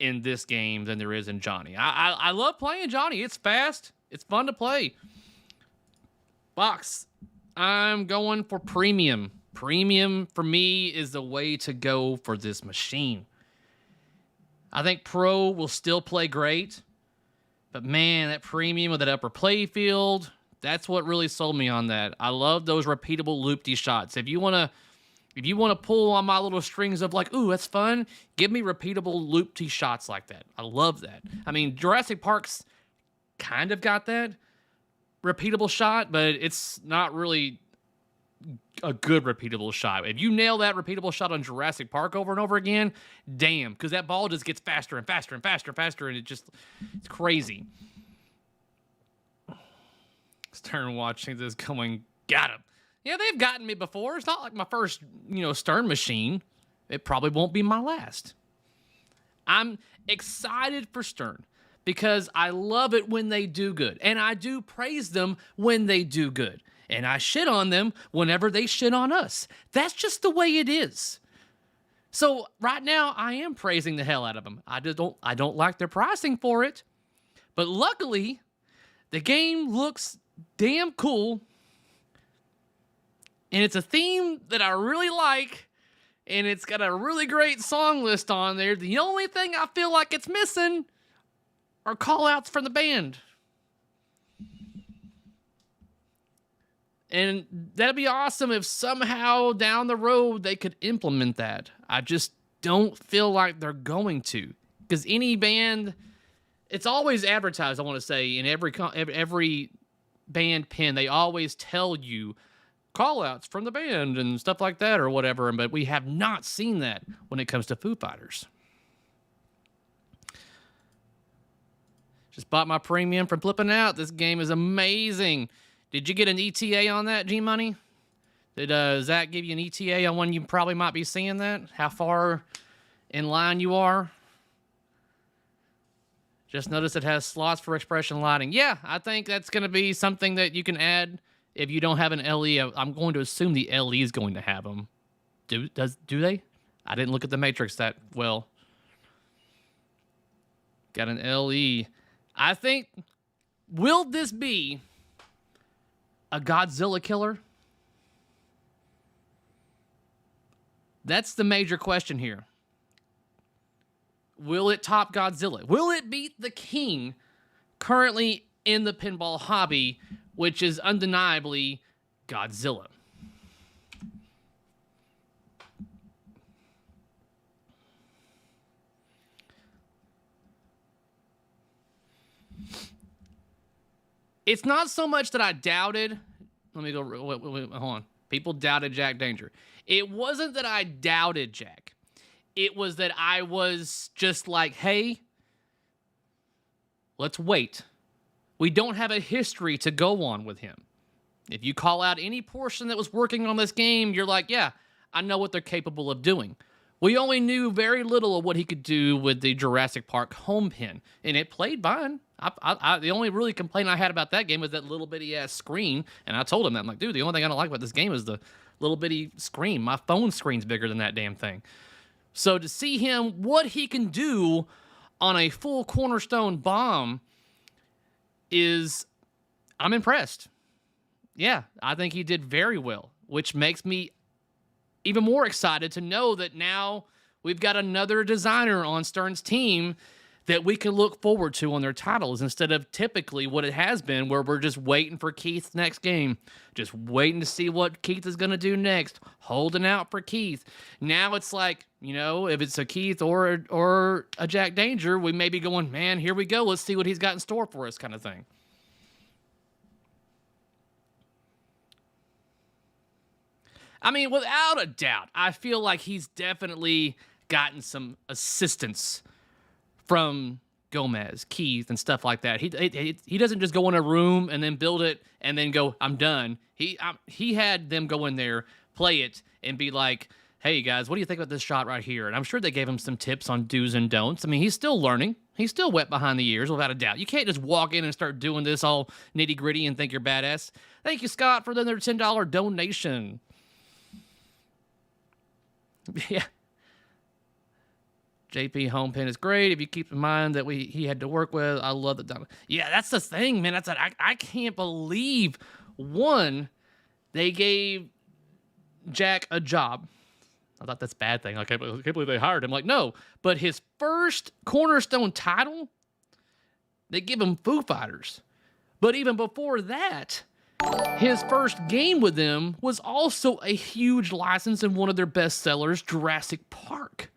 in this game than there is in Johnny. I love playing Johnny. It's fast. It's fun to play. Box, I'm going for premium. Premium, for me, is the way to go for this machine. I think Pro will still play great. But man, that premium with that upper playfield, that's what really sold me on that. I love those repeatable loopty shots. If you want to pull on my little strings of like, ooh, that's fun, give me repeatable loopty shots like that. I love that. I mean, Jurassic Park's kind of got that repeatable shot, but it's not really a good repeatable shot. If you nail that repeatable shot on Jurassic Park over and over again, damn, because that ball just gets faster and faster and faster and faster, and it's crazy. Stern watching this going, got him. Yeah, they've gotten me before. It's not like my first, Stern machine. It probably won't be my last. I'm excited for Stern because I love it when they do good, and I do praise them when they do good. And I shit on them whenever they shit on us. That's just the way it is. So right now, I am praising the hell out of them. I don't like their pricing for it. But luckily, the game looks damn cool. And it's a theme that I really like. And it's got a really great song list on there. The only thing I feel like it's missing are call-outs from the band. And that'd be awesome if somehow down the road they could implement that. I just don't feel like they're going to. Because any band, it's always advertised, I want to say, in every band pin, they always tell you call-outs from the band and stuff like that or whatever. But we have not seen that when it comes to Foo Fighters. Just bought my premium from Flipping Out. This game is amazing. Did you get an ETA on that, G-Money? Did Zach give you an ETA on when you probably might be seeing that? How far in line you are? Just notice it has slots for expression lighting. Yeah, I think that's going to be something that you can add if you don't have an LE. I'm going to assume the LE is going to have them. Do they? I didn't look at the matrix that well. Got an LE. I think, will this be a Godzilla killer? That's the major question here. Will it top Godzilla? Will it beat the king currently in the pinball hobby, which is undeniably Godzilla? It's not so much that I doubted. Let me go. Wait, hold on. People doubted Jack Danger. It wasn't that I doubted Jack. It was that I was just like, hey, let's wait. We don't have a history to go on with him. If you call out any portion that was working on this game, you're like, yeah, I know what they're capable of doing. We only knew very little of what he could do with the Jurassic Park home pin, and it played fine. The only really complaint I had about that game was that little bitty ass screen, and I told him that. I'm like, dude, the only thing I don't like about this game is the little bitty screen. My phone screen's bigger than that damn thing. So to see him, what he can do on a full cornerstone bomb I'm impressed. Yeah, I think he did very well, which makes me even more excited to know that now we've got another designer on Stern's team that we can look forward to on their titles instead of typically what it has been where we're just waiting for Keith's next game, just waiting to see what Keith is going to do next, holding out for Keith. Now it's like, if it's a Keith or a Jack Danger, we may be going, man, here we go. Let's see what he's got in store for us kind of thing. I mean, without a doubt, I feel like he's definitely gotten some assistance from Gomez, Keith, and stuff like that. He doesn't just go in a room and then build it and then go, I'm done. He had them go in there, play it, and be like, hey, guys, what do you think about this shot right here? And I'm sure they gave him some tips on do's and don'ts. I mean, he's still learning. He's still wet behind the ears, without a doubt. You can't just walk in and start doing this all nitty-gritty and think you're badass. Thank you, Scott, for their $10 donation. Yeah. JP home pin is great. If you keep in mind that he had to work with, I love the. Yeah, that's the thing, man. I can't believe, one, they gave Jack a job. I thought that's a bad thing. I can't believe they hired him. Like, no. But his first cornerstone title, they give him Foo Fighters. But even before that, his first game with them was also a huge license in one of their best sellers, Jurassic Park.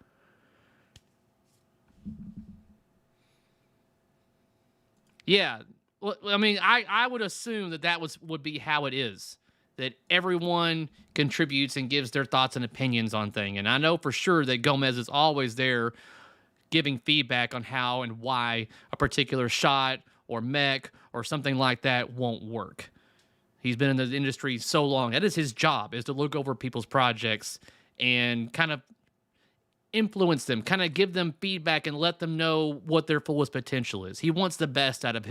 Yeah. Well, I mean, I would assume that would be how it is. That everyone contributes and gives their thoughts and opinions on things. And I know for sure that Gomez is always there giving feedback on how and why a particular shot or mech or something like that won't work. He's been in the industry so long. That is his job, is to look over people's projects and kind of influence them, kind of give them feedback and let them know what their fullest potential is. He wants the best out of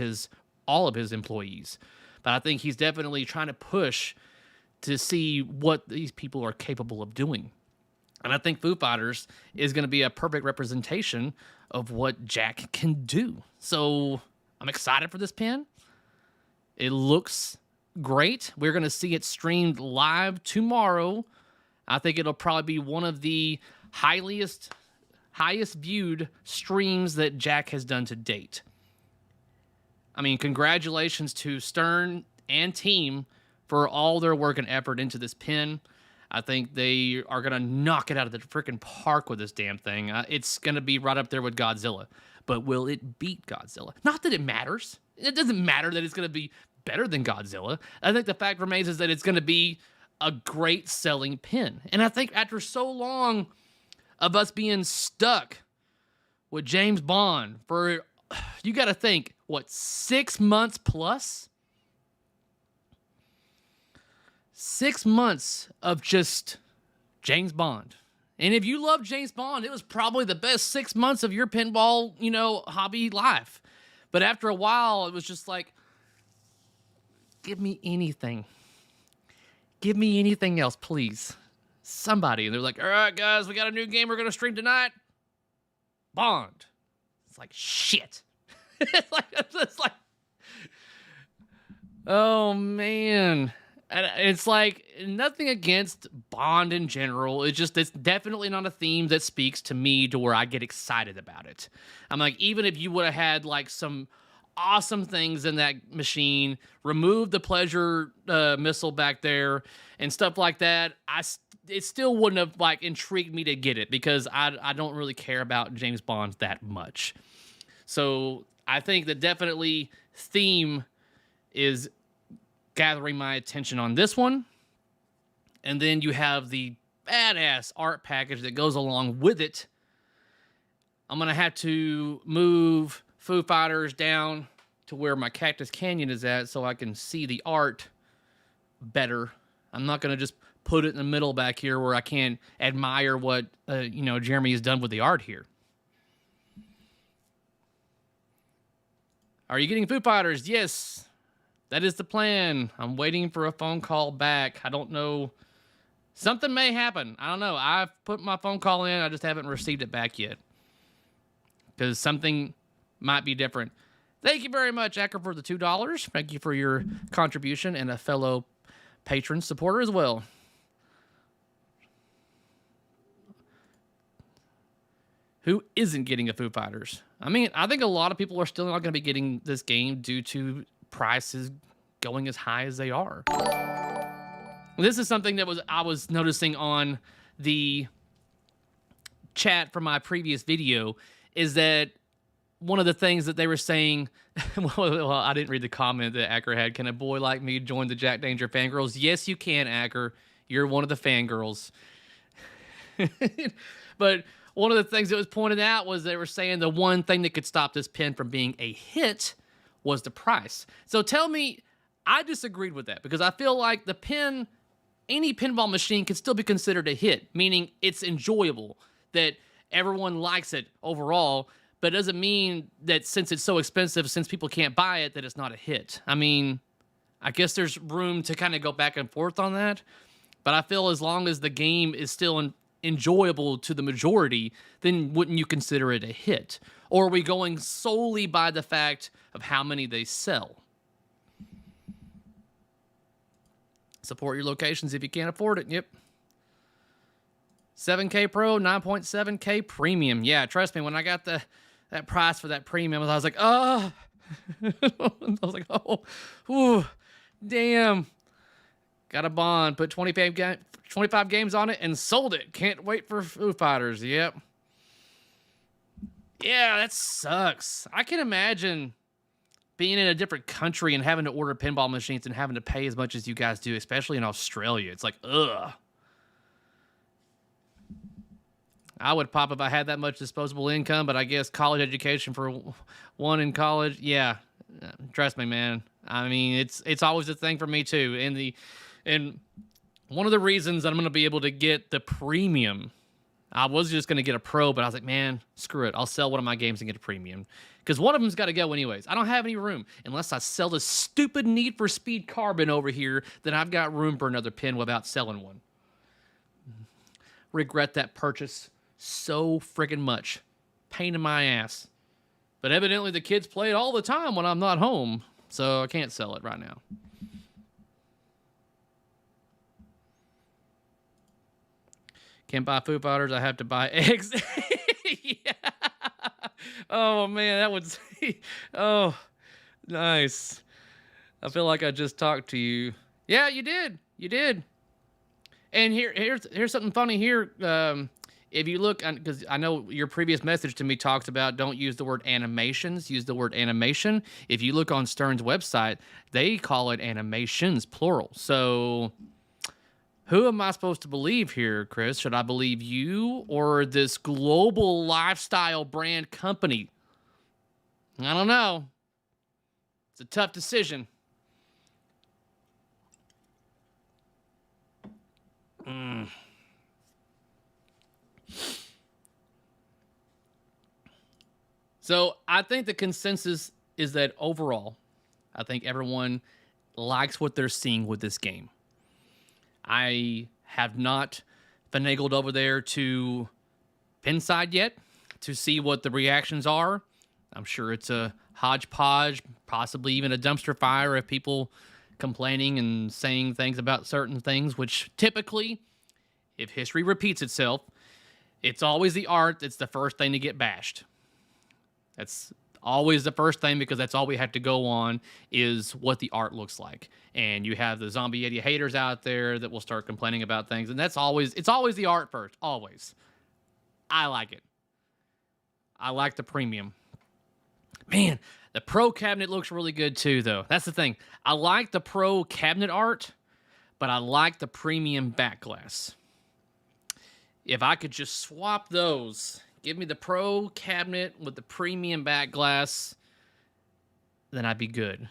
all of his employees. But I think he's definitely trying to push to see what these people are capable of doing. And I think Foo Fighters is going to be a perfect representation of what Jack can do. So I'm excited for this pin. It looks great. We're going to see it streamed live tomorrow. I think it'll probably be one of the highest viewed streams that Jack has done to date. I mean, congratulations to Stern and team for all their work and effort into this pin. I think they are going to knock it out of the freaking park with this damn thing. It's going to be right up there with Godzilla. But will it beat Godzilla? Not that it matters. It doesn't matter that it's going to be better than Godzilla. I think the fact remains is that it's going to be a great selling pin. And I think after so long of us being stuck with James Bond for, you got to think, 6 months plus? 6 months of just James Bond. And if you love James Bond, it was probably the best 6 months of your pinball, hobby life. But after a while, it was just like, give me anything. Give me anything else, please. Somebody. And they're like, all right, guys, we got a new game we're going to stream tonight. Bond. It's like, shit. it's like, oh, man. And it's like, nothing against Bond in general. It's definitely not a theme that speaks to me to where I get excited about it. I'm like, even if you would have had like some awesome things in that machine, remove the pleasure missile back there and stuff like that, it still wouldn't have like intrigued me to get it because I don't really care about James Bond that much. So I think that definitely theme is gathering my attention on this one. And then you have the badass art package that goes along with it. I'm going to have to move Foo Fighters down to where my Cactus Canyon is at so I can see the art better. I'm not going to just put it in the middle back here where I can admire what, Jeremy has done with the art here. Are you getting Foo Fighters? Yes, that is the plan. I'm waiting for a phone call back. I don't know. Something may happen. I don't know. I've put my phone call in. I just haven't received it back yet. Because something might be different. Thank you very much, Acker, for the $2. Thank you for your contribution and a fellow patron supporter as well. Who isn't getting a Foo Fighters? I mean, I think a lot of people are still not going to be getting this game due to prices going as high as they are. This is something that I was noticing on the chat from my previous video, is that one of the things that they were saying, well, I didn't read the comment that Acker had. Can a boy like me join the Jack Danger fangirls? Yes, you can, Acker. You're one of the fangirls. But one of the things that was pointed out was they were saying the one thing that could stop this pin from being a hit was the price. So tell me, I disagreed with that because I feel like the pin, any pinball machine can still be considered a hit, meaning it's enjoyable, that everyone likes it overall, but it doesn't mean that since it's so expensive, since people can't buy it, that it's not a hit. I mean, I guess there's room to kind of go back and forth on that, but I feel as long as the game is still enjoyable to the majority, then wouldn't you consider it a hit? Or are we going solely by the fact of how many they sell? Support your locations if you can't afford it. Yep. 7K Pro, 9.7K Premium. Yeah, trust me, when I got that price for that Premium, I was like, oh. I was like, oh, ooh, damn. Got a bond, put 25 games on it, and sold it. Can't wait for Foo Fighters. Yep. Yeah, that sucks. I can imagine being in a different country and having to order pinball machines and having to pay as much as you guys do, especially in Australia. It's like, ugh. I would pop if I had that much disposable income, but I guess college education for one in college, yeah. Trust me, man. I mean, it's always a thing for me too. And one of the reasons that I'm going to be able to get the Premium, I was just going to get a Pro, but I was like, man, screw it. I'll sell one of my games and get a Premium. Because one of them's got to go anyways. I don't have any room. Unless I sell this stupid Need for Speed Carbon over here, then I've got room for another pin without selling one. Regret that purchase so friggin' much. Pain in my ass. But evidently the kids play it all the time when I'm not home, so I can't sell it right now. Can't buy Foo Fighters, I have to buy eggs. Yeah. Oh, man, that would... Oh, nice. I feel like I just talked to you. Yeah, you did. You did. And here's something funny here. If you look, because I know your previous message to me talks about don't use the word animations, use the word animation. If you look on Stern's website, they call it animations, plural. So who am I supposed to believe here, Chris? Should I believe you or this global lifestyle brand company? I don't know. It's a tough decision. So I think the consensus is that overall, I think everyone likes what they're seeing with this game. I have not finagled over there to Pinside yet to see what the reactions are. I'm sure it's a hodgepodge, possibly even a dumpster fire of people complaining and saying things about certain things, which typically, if history repeats itself, it's always the art that's the first thing to get bashed. That's always the first thing because that's all we have to go on is what the art looks like. And you have the Zombie Yeti haters out there that will start complaining about things. And it's always the art first, always. I like it. I like the Premium. Man, the Pro cabinet looks really good too, though. That's the thing. I like the Pro cabinet art, but I like the Premium back glass. If I could just swap those, give me the Pro cabinet with the Premium back glass, then I'd be good.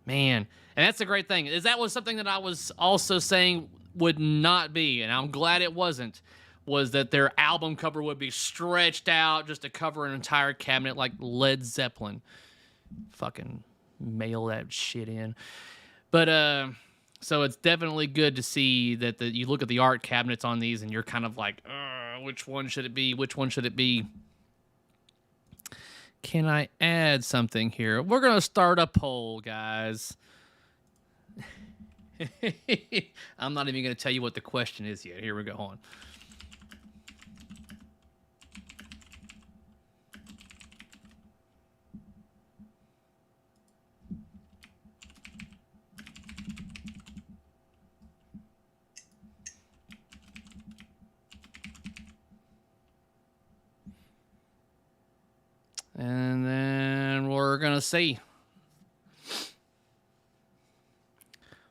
Man, and that's the great thing. Is that was something that I was also saying would not be, and I'm glad it wasn't, was that their album cover would be stretched out just to cover an entire cabinet like Led Zeppelin. Fucking mail that shit in. But so it's definitely good to see that you look at the art cabinets on these and you're kind of like, which one should it be? Which one should it be? Can I add something here? We're going to start a poll, guys. I'm not even going to tell you what the question is yet. Here we go. Hold on. And then we're going to see.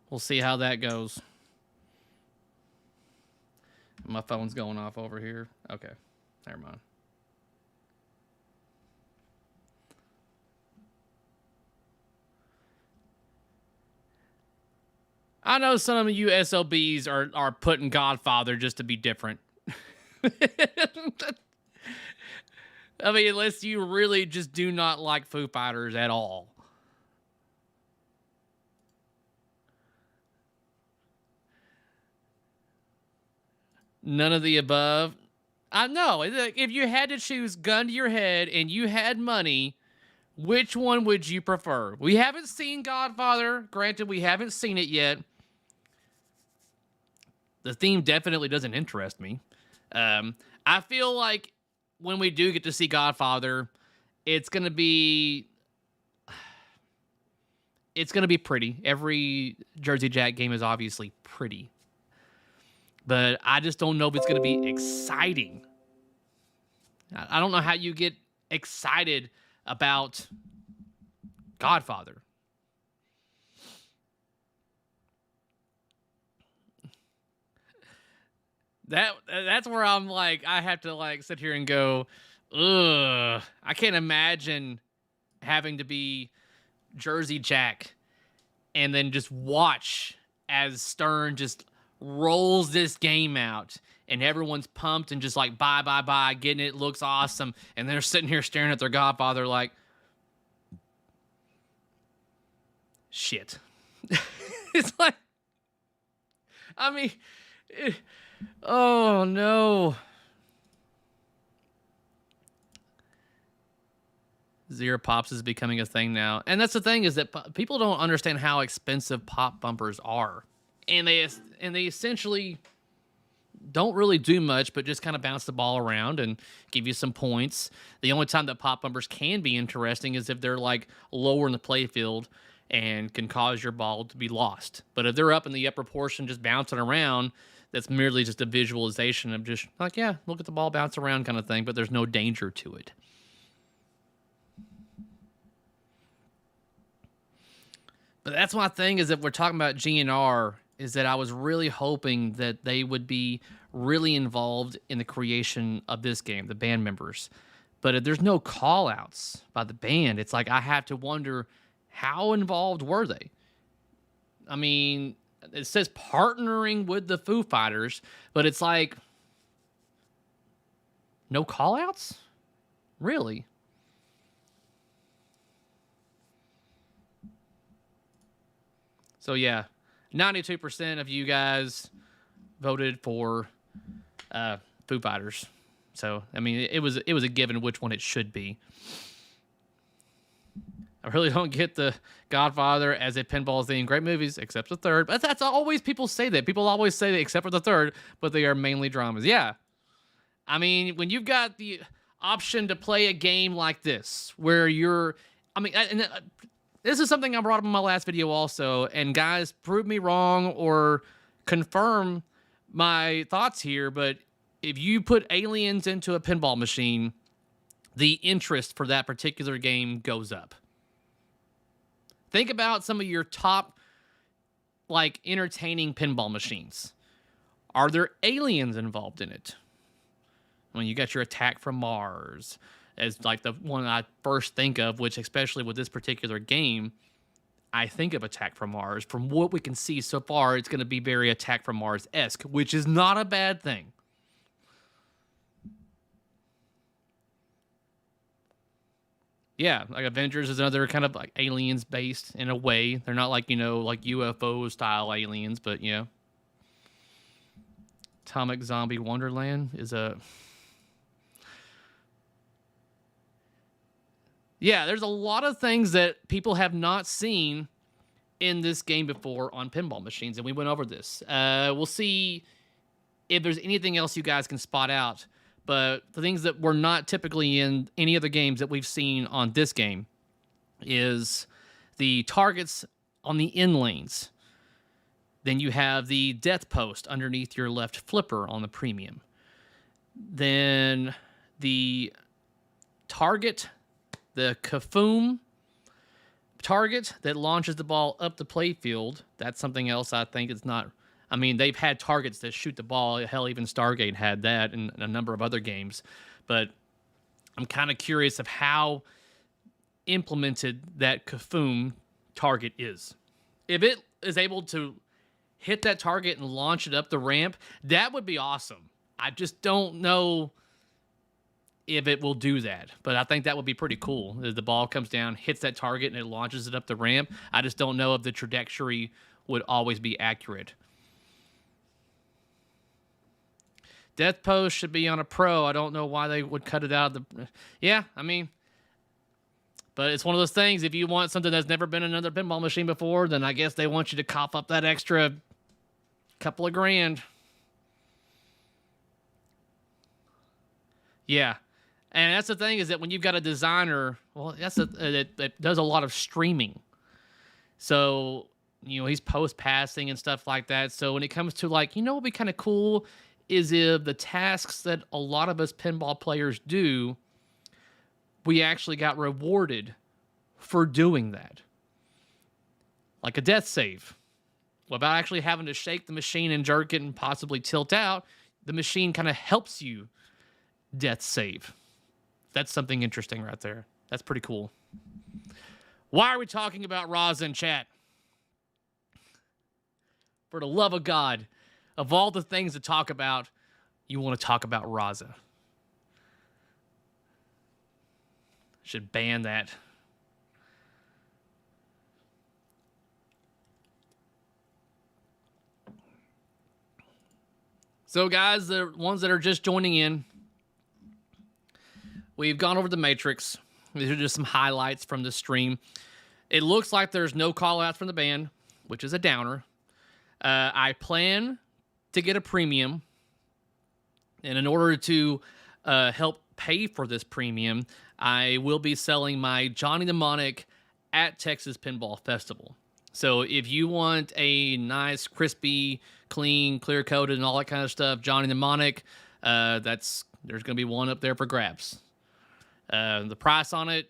We'll see how that goes. My phone's going off over here. Okay, never mind. I know some of you SOBs are putting Godfather just to be different. I mean, unless you really just do not like Foo Fighters at all. None of the above. I know. If you had to choose gun to your head and you had money, which one would you prefer? We haven't seen Godfather. Granted, we haven't seen it yet. The theme definitely doesn't interest me. I feel like when we do get to see Godfather, it's going to be pretty. Every Jersey Jack game is obviously pretty. But I just don't know if it's going to be exciting. I don't know how you get excited about Godfather. That's where I'm like, I have to like sit here and go, ugh. I can't imagine having to be Jersey Jack and then just watch as Stern just rolls this game out and everyone's pumped and just like, bye, getting it, looks awesome. And they're sitting here staring at their Godfather like, shit. It's like, I mean, oh no. Zero pops is becoming a thing now. And that's the thing, is that people don't understand how expensive pop bumpers are. And they essentially don't really do much, but just kind of bounce the ball around and give you some points. The only time that pop bumpers can be interesting is if they're like lower in the playfield and can cause your ball to be lost. But if they're up in the upper portion just bouncing around, that's merely just a visualization of just like, yeah, look at the ball bounce around kind of thing, but there's no danger to it. But that's my thing, is if we're talking about GNR, is that I was really hoping that they would be really involved in the creation of this game, the band members. But if there's no call-outs by the band, it's like I have to wonder, how involved were they? I mean, it says partnering with the Foo Fighters, but it's like, no call-outs? Really? So yeah, 92% of you guys voted for Foo Fighters. So I mean, it was a given which one it should be. I really don't get the Godfather as a pinball theme. Great movies, except the third. But that's always, people say that. People always say that, except for the third, but they are mainly dramas. Yeah. I mean, when you've got the option to play a game like this, where you're, I mean, this is something I brought up in my last video also, and guys, prove me wrong or confirm my thoughts here, but if you put aliens into a pinball machine, the interest for that particular game goes up. Think about some of your top, like, entertaining pinball machines. Are there aliens involved in it? When you got your Attack from Mars as like the one I first think of, which especially with this particular game, I think of Attack from Mars. From what we can see so far, it's going to be very Attack from Mars-esque, which is not a bad thing. Yeah, like Avengers is another kind of like aliens based in a way. They're not like, like UFO style aliens, but Atomic Zombie Wonderland is a... Yeah, there's a lot of things that people have not seen in this game before on pinball machines, and we went over this. We'll see if there's anything else you guys can spot out, but the things that were not typically in any other games that we've seen on this game is the targets on the in lanes. Then you have the death post underneath your left flipper on the premium. Then the target, the Kafoom target that launches the ball up the playfield. That's something else I think is not... I mean, they've had targets that shoot the ball. Hell, even Stargate had that in a number of other games. But I'm kind of curious of how implemented that Kafoom target is. If it is able to hit that target and launch it up the ramp, that would be awesome. I just don't know if it will do that. But I think that would be pretty cool. As the ball comes down, hits that target, and it launches it up the ramp. I just don't know if the trajectory would always be accurate. Death Post should be on a Pro. I don't know why they would cut it out of the... Yeah, I mean... But it's one of those things, if you want something that's never been in another pinball machine before, then I guess they want you to cough up that extra couple of grand. Yeah. And that's the thing, is that when you've got a designer, well, that does a lot of streaming. So, he's post-passing and stuff like that. So when it comes to, like, what would be kind of cool is if the tasks that a lot of us pinball players do, we actually got rewarded for doing that. Like a death save. Without actually having to shake the machine and jerk it and possibly tilt out, the machine kind of helps you death save. That's something interesting right there. That's pretty cool. Why are we talking about Raza in chat? For the love of God, of all the things to talk about, you want to talk about Raza. Should ban that. So, guys, the ones that are just joining in, we've gone over the Matrix. These are just some highlights from the stream. It looks like there's no call-outs from the band, which is a downer. I plan to get a premium, and in order to help pay for this premium, I will be selling my Johnny Mnemonic at Texas Pinball Festival. So if you want a nice, crispy, clean, clear-coated, and all that kind of stuff, Johnny Mnemonic, there's going to be one up there for grabs. The price on it,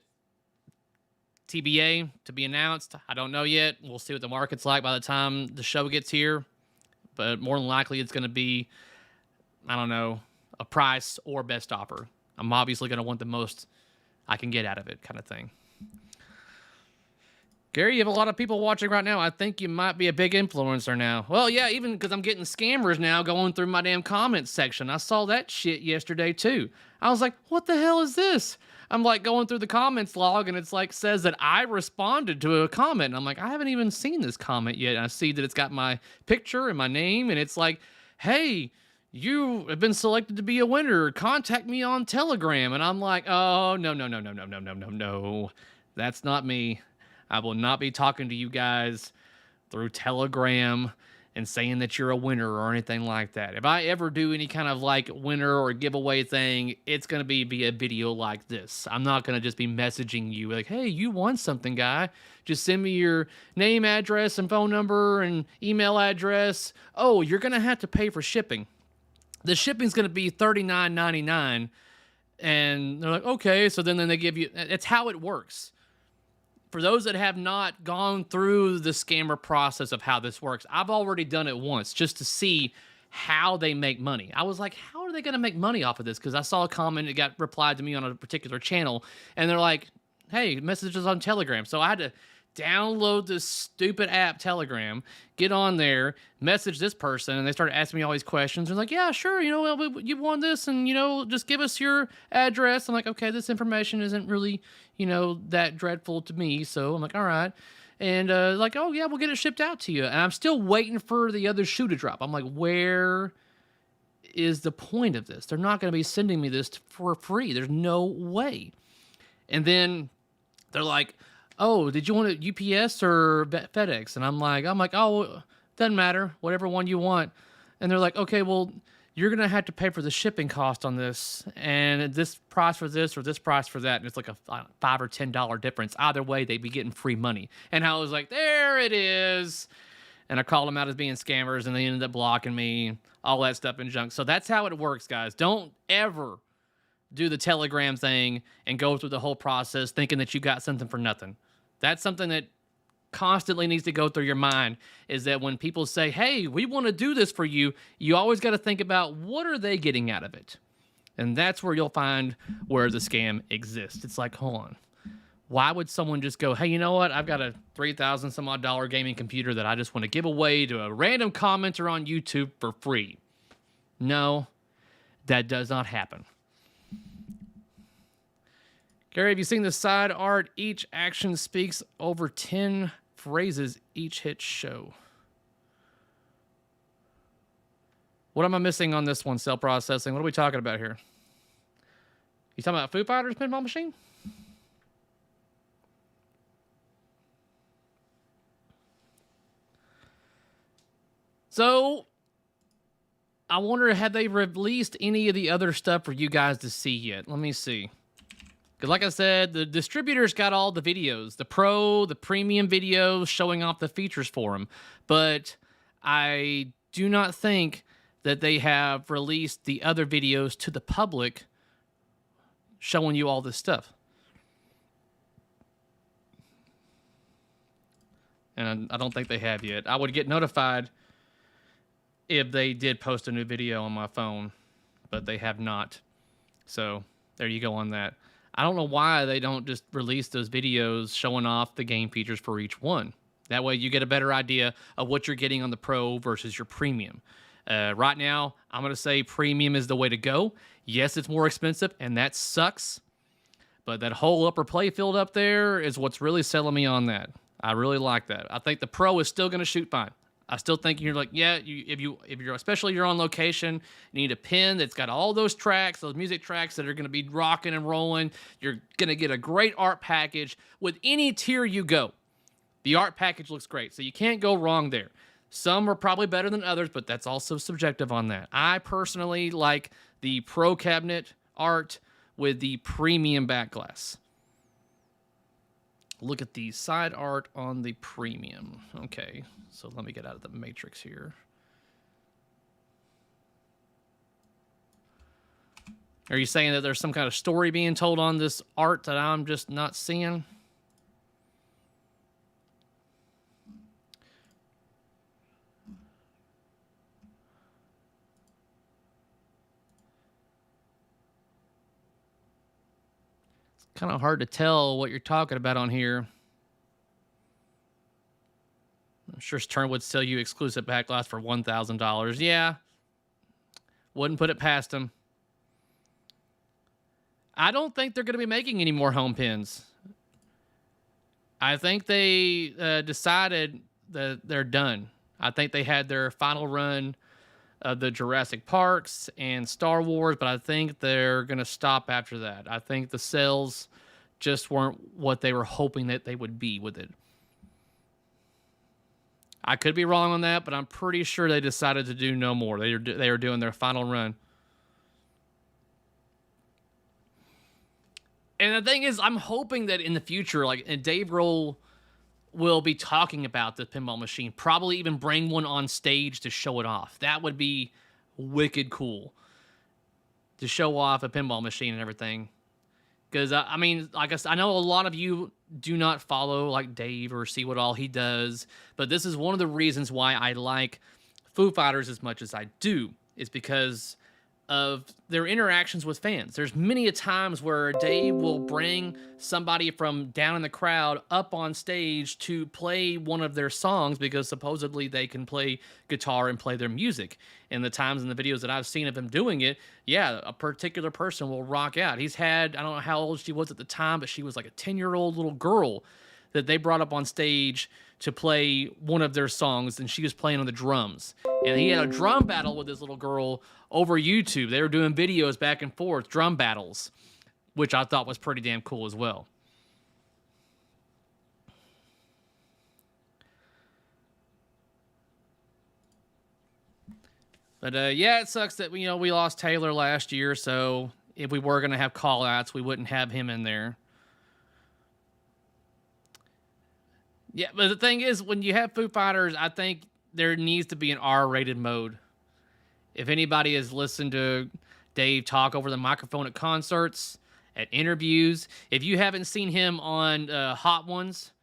TBA, to be announced. I don't know yet. We'll see what the market's like by the time the show gets here. But more than likely, it's going to be, I don't know, a price or best offer. I'm obviously going to want the most I can get out of it, kind of thing. Gary, you have a lot of people watching right now. I think you might be a big influencer now. Well, yeah, even because I'm getting scammers now going through my damn comments section. I saw that shit yesterday, too. I was like, what the hell is this? I'm like going through the comments log, and it's like says that I responded to a comment. And I'm like, I haven't even seen this comment yet. And I see that it's got my picture and my name, and it's like, hey, you have been selected to be a winner. Contact me on Telegram. And I'm like, oh, no. That's not me. I will not be talking to you guys through Telegram and saying that you're a winner or anything like that. If I ever do any kind of like winner or giveaway thing, it's going to be via video like this. I'm not going to just be messaging you like, hey, you won something, guy. Just send me your name, address, and phone number and email address. Oh, you're going to have to pay for shipping. The shipping's going to be $39.99. And they're like, okay. So then they give you, it's how it works. For those that have not gone through the scammer process of how this works, I've already done it once just to see how they make money. I was like, how are they going to make money off of this? Because I saw a comment that got replied to me on a particular channel, and they're like, hey, messages on Telegram. So I had to download this stupid app, Telegram, get on there, message this person, and they started asking me all these questions. They're like, yeah, sure, you won this, and, just give us your address. I'm like, okay, this information isn't really, that dreadful to me. So I'm like, all right. And like, oh, yeah, we'll get it shipped out to you. And I'm still waiting for the other shoe to drop. I'm like, where is the point of this? They're not going to be sending me this for free. There's no way. And then they're like, oh, did you want it UPS or FedEx? And I'm like, oh, doesn't matter, whatever one you want. And they're like, okay, well, you're going to have to pay for the shipping cost on this, and this price for this or this price for that. And it's like a $5 or $10 difference. Either way, they'd be getting free money. And I was like, there it is. And I called them out as being scammers, and they ended up blocking me, all that stuff and junk. So that's how it works, guys. Don't ever do the Telegram thing and go through the whole process thinking that you got something for nothing. That's something that constantly needs to go through your mind, is that when people say, hey, we want to do this for you, you always got to think about what are they getting out of it. And that's where you'll find where the scam exists. It's like, hold on. Why would someone just go, hey, you know what? I've got a $3,000 some odd gaming computer that I just want to give away to a random commenter on YouTube for free. No, that does not happen. Gary, have you seen the side art? Each action speaks over 10 phrases each hit show. What am I missing on this one, cell processing? What are we talking about here? You talking about Foo Fighters pinball machine? So, I wonder, have they released any of the other stuff for you guys to see yet? Let me see. Because like I said, the distributors got all the videos, the pro, the premium videos showing off the features for them. But I do not think that they have released the other videos to the public showing you all this stuff. And I don't think they have yet. I would get notified if they did post a new video on my phone, but they have not. So there you go on that. I don't know why they don't just release those videos showing off the game features for each one. That way you get a better idea of what you're getting on the Pro versus your Premium. Right now, I'm going to say Premium is the way to go. Yes, it's more expensive, and that sucks. But that whole upper playfield up there is what's really selling me on that. I really like that. I think the Pro is still going to shoot fine. I still think you're like, yeah, if you're especially you're on location, you need a pin that's got all those tracks, those music tracks that are going to be rocking and rolling. You're going to get a great art package with any tier you go. The art package looks great, so you can't go wrong there. Some are probably better than others, but that's also subjective on that. I personally like the Pro cabinet art with the premium back glass. Look at the side art on the Premium. Okay, so let me get out of the matrix here. Are you saying that there's some kind of story being told on this art that I'm just not seeing? Kind of hard to tell what you're talking about on here. I'm sure Stern would sell you exclusive back glass for $1,000. Yeah. Wouldn't put it past them. I don't think they're going to be making any more home pins. I think they decided that they're done. I think they had their final run of the Jurassic Parks and Star Wars, but I think they're going to stop after that. I think the sales just weren't what they were hoping that they would be with it. I could be wrong on that, but I'm pretty sure they decided to do no more. They are doing their final run. And the thing is, I'm hoping that in the future, like, and Dave Grohl will be talking about the pinball machine, probably even bring one on stage to show it off. That would be wicked cool to show off a pinball machine and everything. Because, I mean, like I said, I know a lot of you do not follow like Dave or see what all he does, but this is one of the reasons why I like Foo Fighters as much as I do, is because of their interactions with fans. There's many a times where Dave will bring somebody from down in the crowd up on stage to play one of their songs because supposedly they can play guitar and play their music. And the times in the videos that I've seen of him doing it, yeah, a particular person will rock out. He's had, I don't know how old she was at the time, but she was like a 10-year-old little girl that they brought up on stage to play one of their songs, and she was playing on the drums. And he had a drum battle with this little girl over YouTube. They were doing videos back and forth, drum battles, which I thought was pretty damn cool as well. But yeah, it sucks that we lost Taylor last year, so if we were going to have call-outs, we wouldn't have him in there. Yeah, but the thing is, when you have Foo Fighters, I think there needs to be an R-rated mode. If anybody has listened to Dave talk over the microphone at concerts, at interviews, if you haven't seen him on Hot Ones,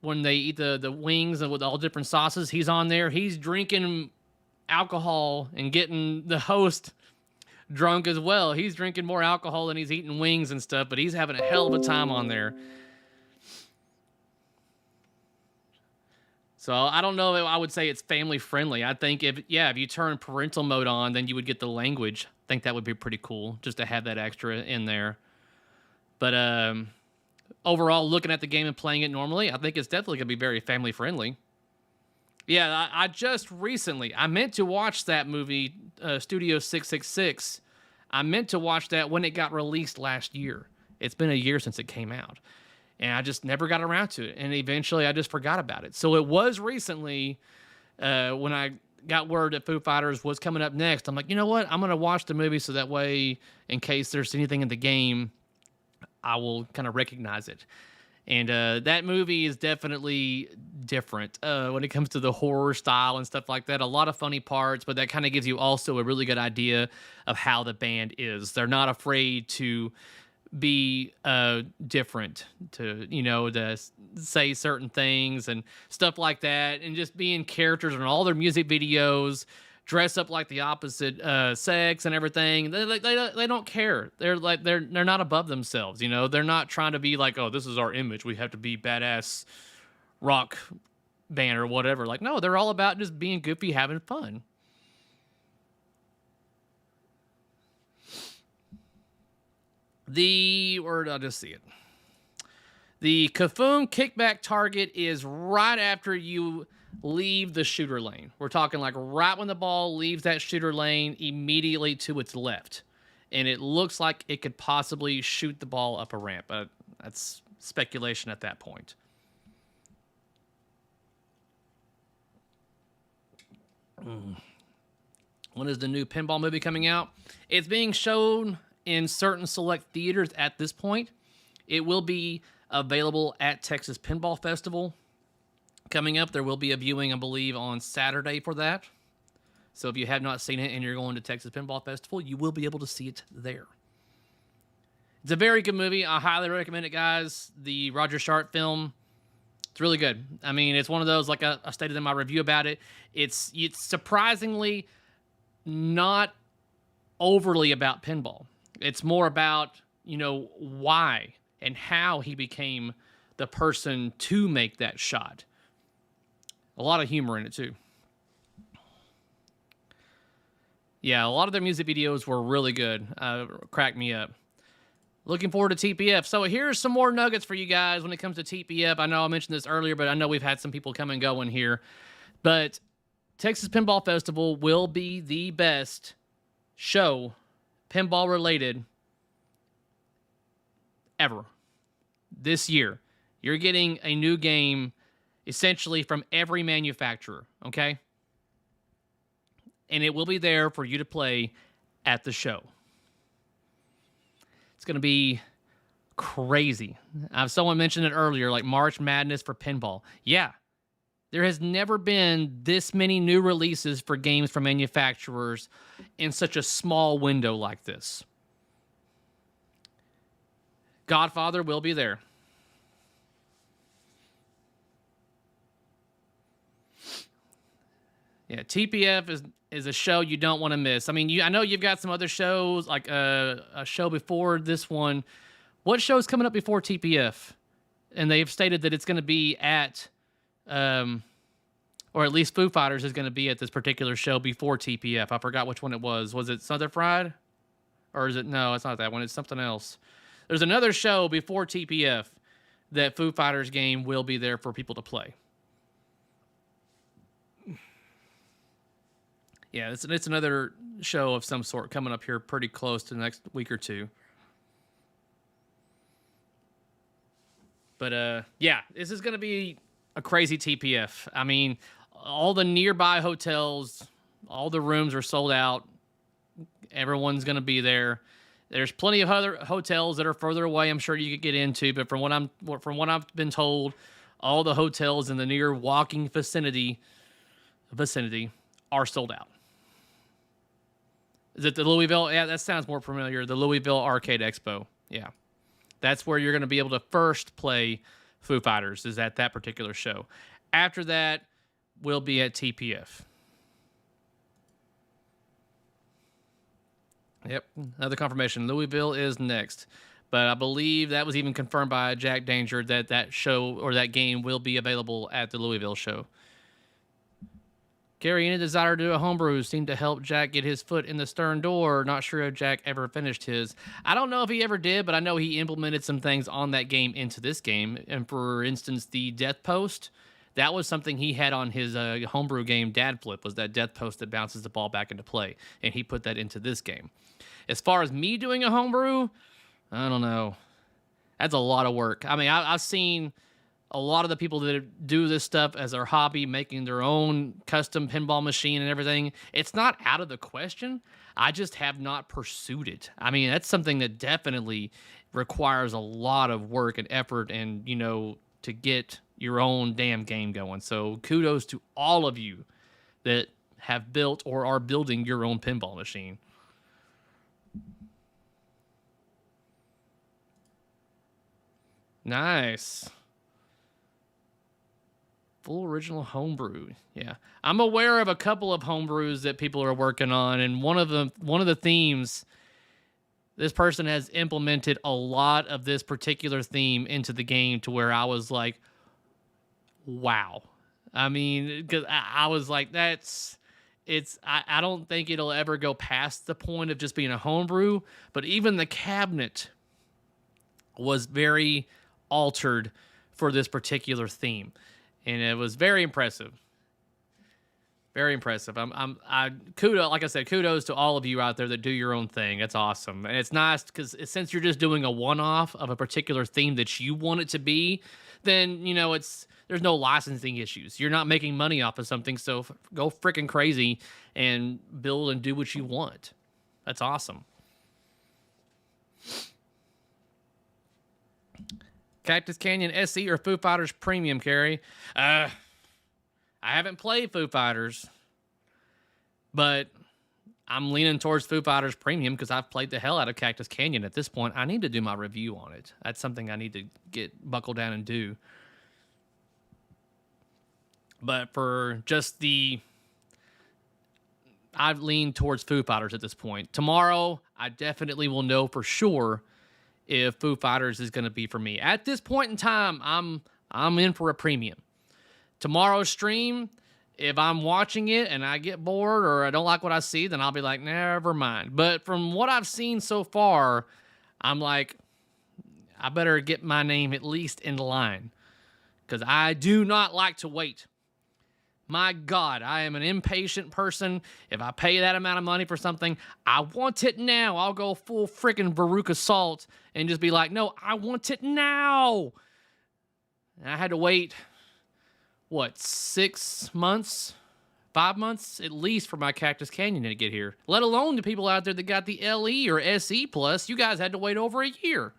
when they eat the wings and with all different sauces, he's on there. He's drinking alcohol and getting the host drunk as well. He's drinking more alcohol than he's eating wings and stuff, but he's having a hell of a time on there. So I don't know if I would say it's family friendly. I think if you turn parental mode on, then you would get the language. I think that would be pretty cool just to have that extra in there. But overall, looking at the game and playing it normally, I think it's definitely going to be very family friendly. Yeah, I just recently, I meant to watch that movie, Studio 666. I meant to watch that when it got released last year. It's been a year since it came out. And I just never got around to it. And eventually I just forgot about it. So it was recently when I got word that Foo Fighters was coming up next. I'm like, you know what? I'm going to watch the movie so that way, in case there's anything in the game, I will kind of recognize it. And that movie is definitely different when it comes to the horror style and stuff like that. A lot of funny parts, but that kind of gives you also a really good idea of how the band is. They're not afraid to be different, to say certain things and stuff like that, and just being characters in all their music videos, dress up like the opposite sex and everything. They don't care. They're not above themselves. They're not trying to be like, oh, this is our image, we have to be badass rock band or whatever. Like, no, they're all about just being goofy, having fun. Where did I just see it? The Kafum kickback target is right after you leave the shooter lane. We're talking like right when the ball leaves that shooter lane, immediately to its left. And it looks like it could possibly shoot the ball up a ramp. But that's speculation at that point. When is the new Pinball movie coming out? It's being shown in certain select theaters at this point. It will be available at Texas Pinball Festival. Coming up, there will be a viewing, I believe, on Saturday for that. So if you have not seen it and you're going to Texas Pinball Festival, you will be able to see it there. It's a very good movie. I highly recommend it, guys. The Roger Sharp film, it's really good. I mean, it's one of those, like I stated in my review about it, it's surprisingly not overly about pinball. It's more about, why and how he became the person to make that shot. A lot of humor in it, too. Yeah, a lot of their music videos were really good. Cracked me up. Looking forward to TPF. So here's some more nuggets for you guys when it comes to TPF. I know I mentioned this earlier, but I know we've had some people come and go in here. But Texas Pinball Festival will be the best show, pinball related, ever. This year, you're getting a new game essentially from every manufacturer, okay? And it will be there for you to play at the show. It's going to be crazy. Someone mentioned it earlier, like March Madness for pinball. Yeah, there has never been this many new releases for games from manufacturers in such a small window like this. Godfather will be there. Yeah, TPF is a show you don't want to miss. I mean, I know you've got some other shows, like a show before this one. What show's coming up before TPF? And they've stated that it's going to be at, or at least Foo Fighters is going to be at this particular show before TPF. I forgot which one it was. Was it Southern Fried? Or is it, no, it's not that one. It's something else. There's another show before TPF that Foo Fighters game will be there for people to play. Yeah, it's another show of some sort coming up here pretty close to the next week or two. But yeah, this is going to be a crazy TPF. I mean, all the nearby hotels, all the rooms are sold out. Everyone's going to be there. There's plenty of other hotels that are further away. I'm sure you could get into, but from what I've been told, all the hotels in the near walking vicinity are sold out. Is it the Louisville? Yeah, that sounds more familiar. The Louisville Arcade Expo. Yeah. That's where you're going to be able to first play Foo Fighters, is at that particular show. After that, we'll be at TPF. Yep, another confirmation. Louisville is next. But I believe that was even confirmed by Jack Danger that show or that game will be available at the Louisville show. Gary, any desire to do a homebrew seemed to help Jack get his foot in the stern door. Not sure if Jack ever finished his. I don't know if he ever did, but I know he implemented some things on that game into this game. And for instance, the death post, that was something he had on his homebrew game, Dad Flip, was that death post that bounces the ball back into play. And he put that into this game. As far as me doing a homebrew, I don't know. That's a lot of work. I mean, I've seen a lot of the people that do this stuff as their hobby, making their own custom pinball machine and everything. It's not out of the question. I just have not pursued it. I mean, that's something that definitely requires a lot of work and effort and, you know, to get your own damn game going. So kudos to all of you that have built or are building your own pinball machine. Nice. Full original homebrew. Yeah. I'm aware of a couple of homebrews that people are working on, and one of the themes, this person has implemented a lot of this particular theme into the game to where I was like, wow. I mean, because I was like, I don't think it'll ever go past the point of just being a homebrew, but even the cabinet was very altered for this particular theme. And it was very impressive. Very impressive. Like I said, kudos to all of you out there that do your own thing. That's awesome. And it's nice because since you're just doing a one-off of a particular theme that you want it to be, then, you know, there's no licensing issues. You're not making money off of something, so go freaking crazy and build and do what you want. That's awesome. Cactus Canyon SE or Foo Fighters Premium, Carrie? I haven't played Foo Fighters, but I'm leaning towards Foo Fighters Premium because I've played the hell out of Cactus Canyon at this point. I need to do my review on it. That's something I need to get buckled down and do. But for just I've leaned towards Foo Fighters at this point. Tomorrow, I definitely will know for sure if Foo Fighters is going to be for me. At this point in time, I'm in for a premium. Tomorrow's stream, if I'm watching it and I get bored or I don't like what I see, then I'll be like, never mind. But from what I've seen so far, I'm like, I better get my name at least in line because I do not like to wait. My God, I am an impatient person. If I pay that amount of money for something, I want it now. I'll go full freaking Veruca Salt and just be like, no, I want it now. And I had to wait, 6 months, 5 months at least for my Cactus Canyon to get here. Let alone the people out there that got the LE or SE Plus. You guys had to wait over a year.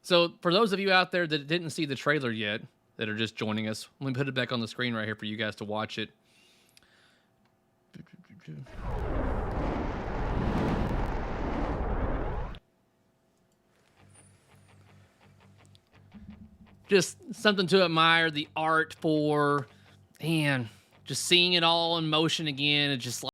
So for those of you out there that didn't see the trailer yet, that are just joining us, let me put it back on the screen right here for you guys to watch it. just something to admire the art for, and just seeing it all in motion again. It's just like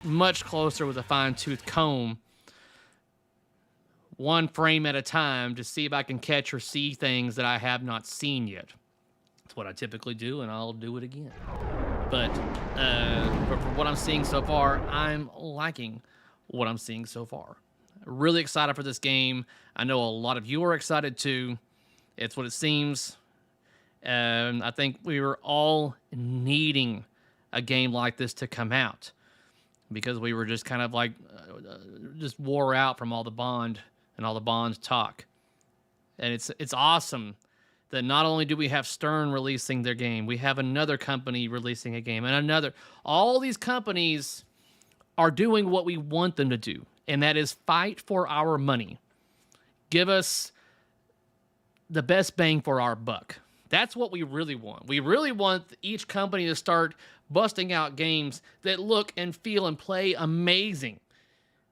much closer with a fine-tooth comb, one frame at a time, to see if I can catch or see things that I have not seen yet. That's what I typically do, and I'll do it again. But for what I'm seeing so far, I'm liking what I'm seeing so far. Really excited for this game. I know a lot of you are excited too. It's what it seems. And I think we were all needing a game like this to come out, because we were just kind of like just wore out from all the Bond and all the Bond talk. And it's awesome that not only do we have Stern releasing their game, we have another company releasing a game, and another. All these companies are doing what we want them to do, and that is fight for our money. Give us the best bang for our buck. That's what we really want. We really want each company to start busting out games that look and feel and play amazing.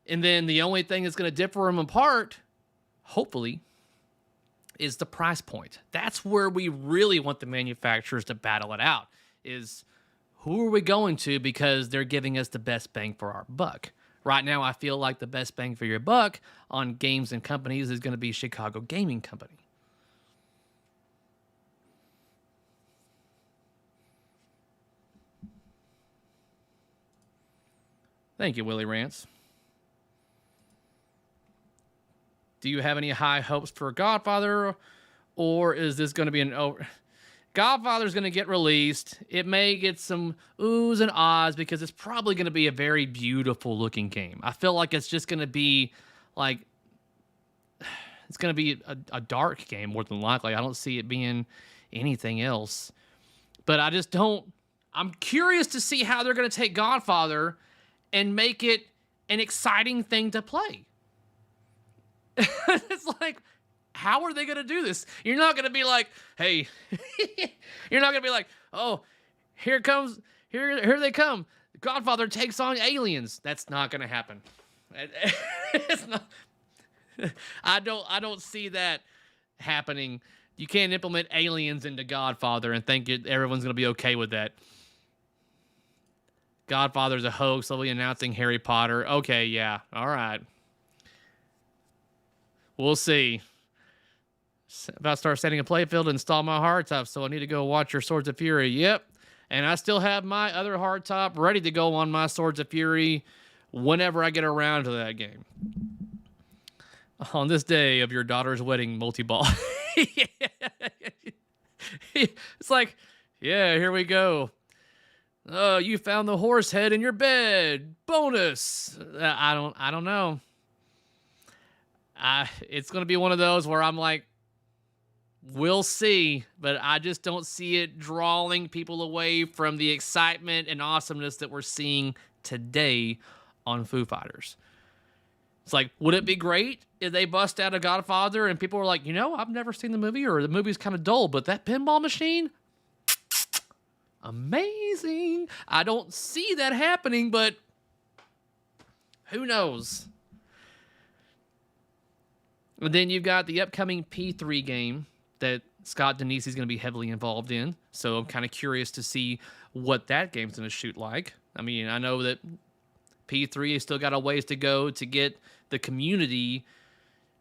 And then the only thing that's going to differ them apart, hopefully, is the price point. That's where we really want the manufacturers to battle it out, is who are we going to, because they're giving us the best bang for our buck. Right now, I feel like the best bang for your buck on games and companies is going to be Chicago Gaming Company. Thank you, Willie Rance. Do you have any high hopes for Godfather, or is this going to be an over? Godfather's going to get released. It may get some oohs and ahs because it's probably going to be a very beautiful looking game. I feel like it's just going to be like, it's going to be a dark game more than likely. I don't see it being anything else. But I just don't. I'm curious to see how they're going to take Godfather and make it an exciting thing to play. It's like, how are they going to do this? You're not going to be like, hey, you're not going to be like, oh, here they come. Godfather takes on aliens. That's not going to happen. It's not. I don't see that happening. You can't implement aliens into Godfather and think everyone's going to be okay with that. Godfather's a hoax. They'll be announcing Harry Potter. Okay, yeah, all right. We'll see. About to start setting a playfield and install my hardtop, so I need to go watch your Swords of Fury. Yep. And I still have my other hardtop ready to go on my Swords of Fury whenever I get around to that game. On this day of your daughter's wedding, multi-ball. It's like, yeah, here we go. Oh, you found the horse head in your bed. Bonus. I don't know. It's going to be one of those where I'm like, we'll see, but I just don't see it drawing people away from the excitement and awesomeness that we're seeing today on Foo Fighters. It's like, would it be great if they bust out a Godfather and people were like, I've never seen the movie, or the movie's kind of dull, but that pinball machine, amazing. I don't see that happening, but who knows? And then you've got the upcoming P3 game that Scott Denisi is going to be heavily involved in. So I'm kind of curious to see what that game's going to shoot like. I mean, I know that P3 has still got a ways to go to get the community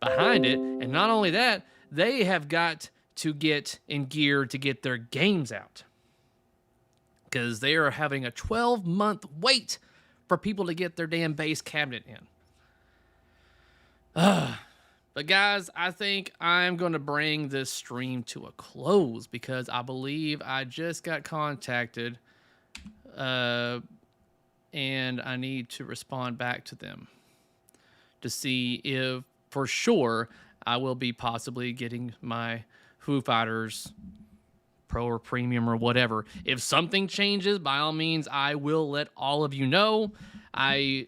behind it. And not only that, they have got to get in gear to get their games out, because they are having a 12-month wait for people to get their damn base cabinet in. But guys, I think I'm going to bring this stream to a close because I believe I just got contacted and I need to respond back to them to see if for sure I will be possibly getting my Foo Fighters Pro or Premium or whatever. If something changes, by all means, I will let all of you know. I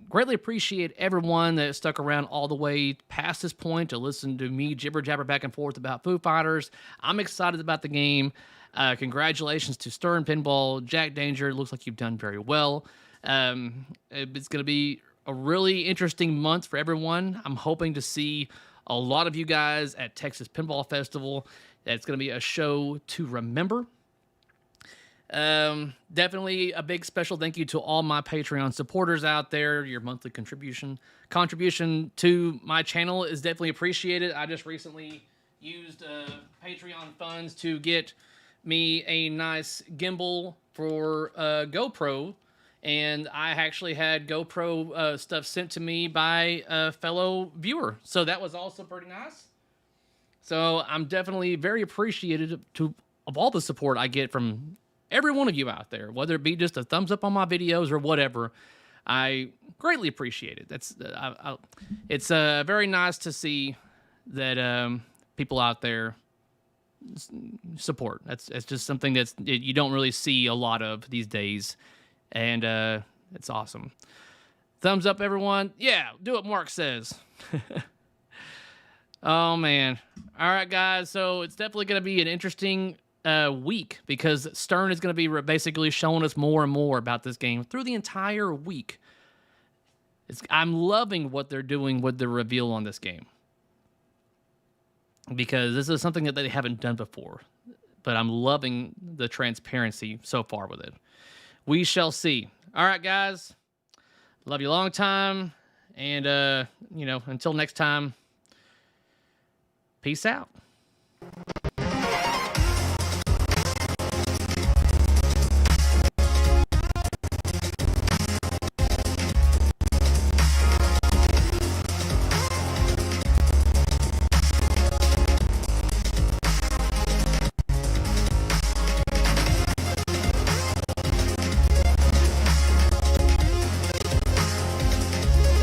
greatly appreciate everyone that stuck around all the way past this point to listen to me jibber jabber back and forth about Foo Fighters. I'm excited about the game. Congratulations to Stern Pinball, Jack Danger. It looks like you've done very well. It's going to be a really interesting month for everyone. I'm hoping to see a lot of you guys at Texas Pinball Festival. It's going to be a show to remember. Definitely a big special thank you to all my Patreon supporters out there. Your monthly contribution to my channel is definitely appreciated. I just recently used Patreon funds to get me a nice gimbal for GoPro, and I actually had GoPro stuff sent to me by a fellow viewer, so that was also pretty nice. So I'm definitely very appreciative of all the support I get from every one of you out there, whether it be just a thumbs up on my videos or whatever. I greatly appreciate it. It's very nice to see that people out there support. It's just something you don't really see a lot of these days, and it's awesome. Thumbs up, everyone. Yeah, do what Mark says. Oh, man. All right, guys. So it's definitely going to be an interesting week because Stern is going to be basically showing us more and more about this game through the entire week. I'm loving what they're doing with the reveal on this game because this is something that they haven't done before, but I'm loving the transparency so far with it. We shall see. All right, guys. Love you a long time. And, until next time, peace out.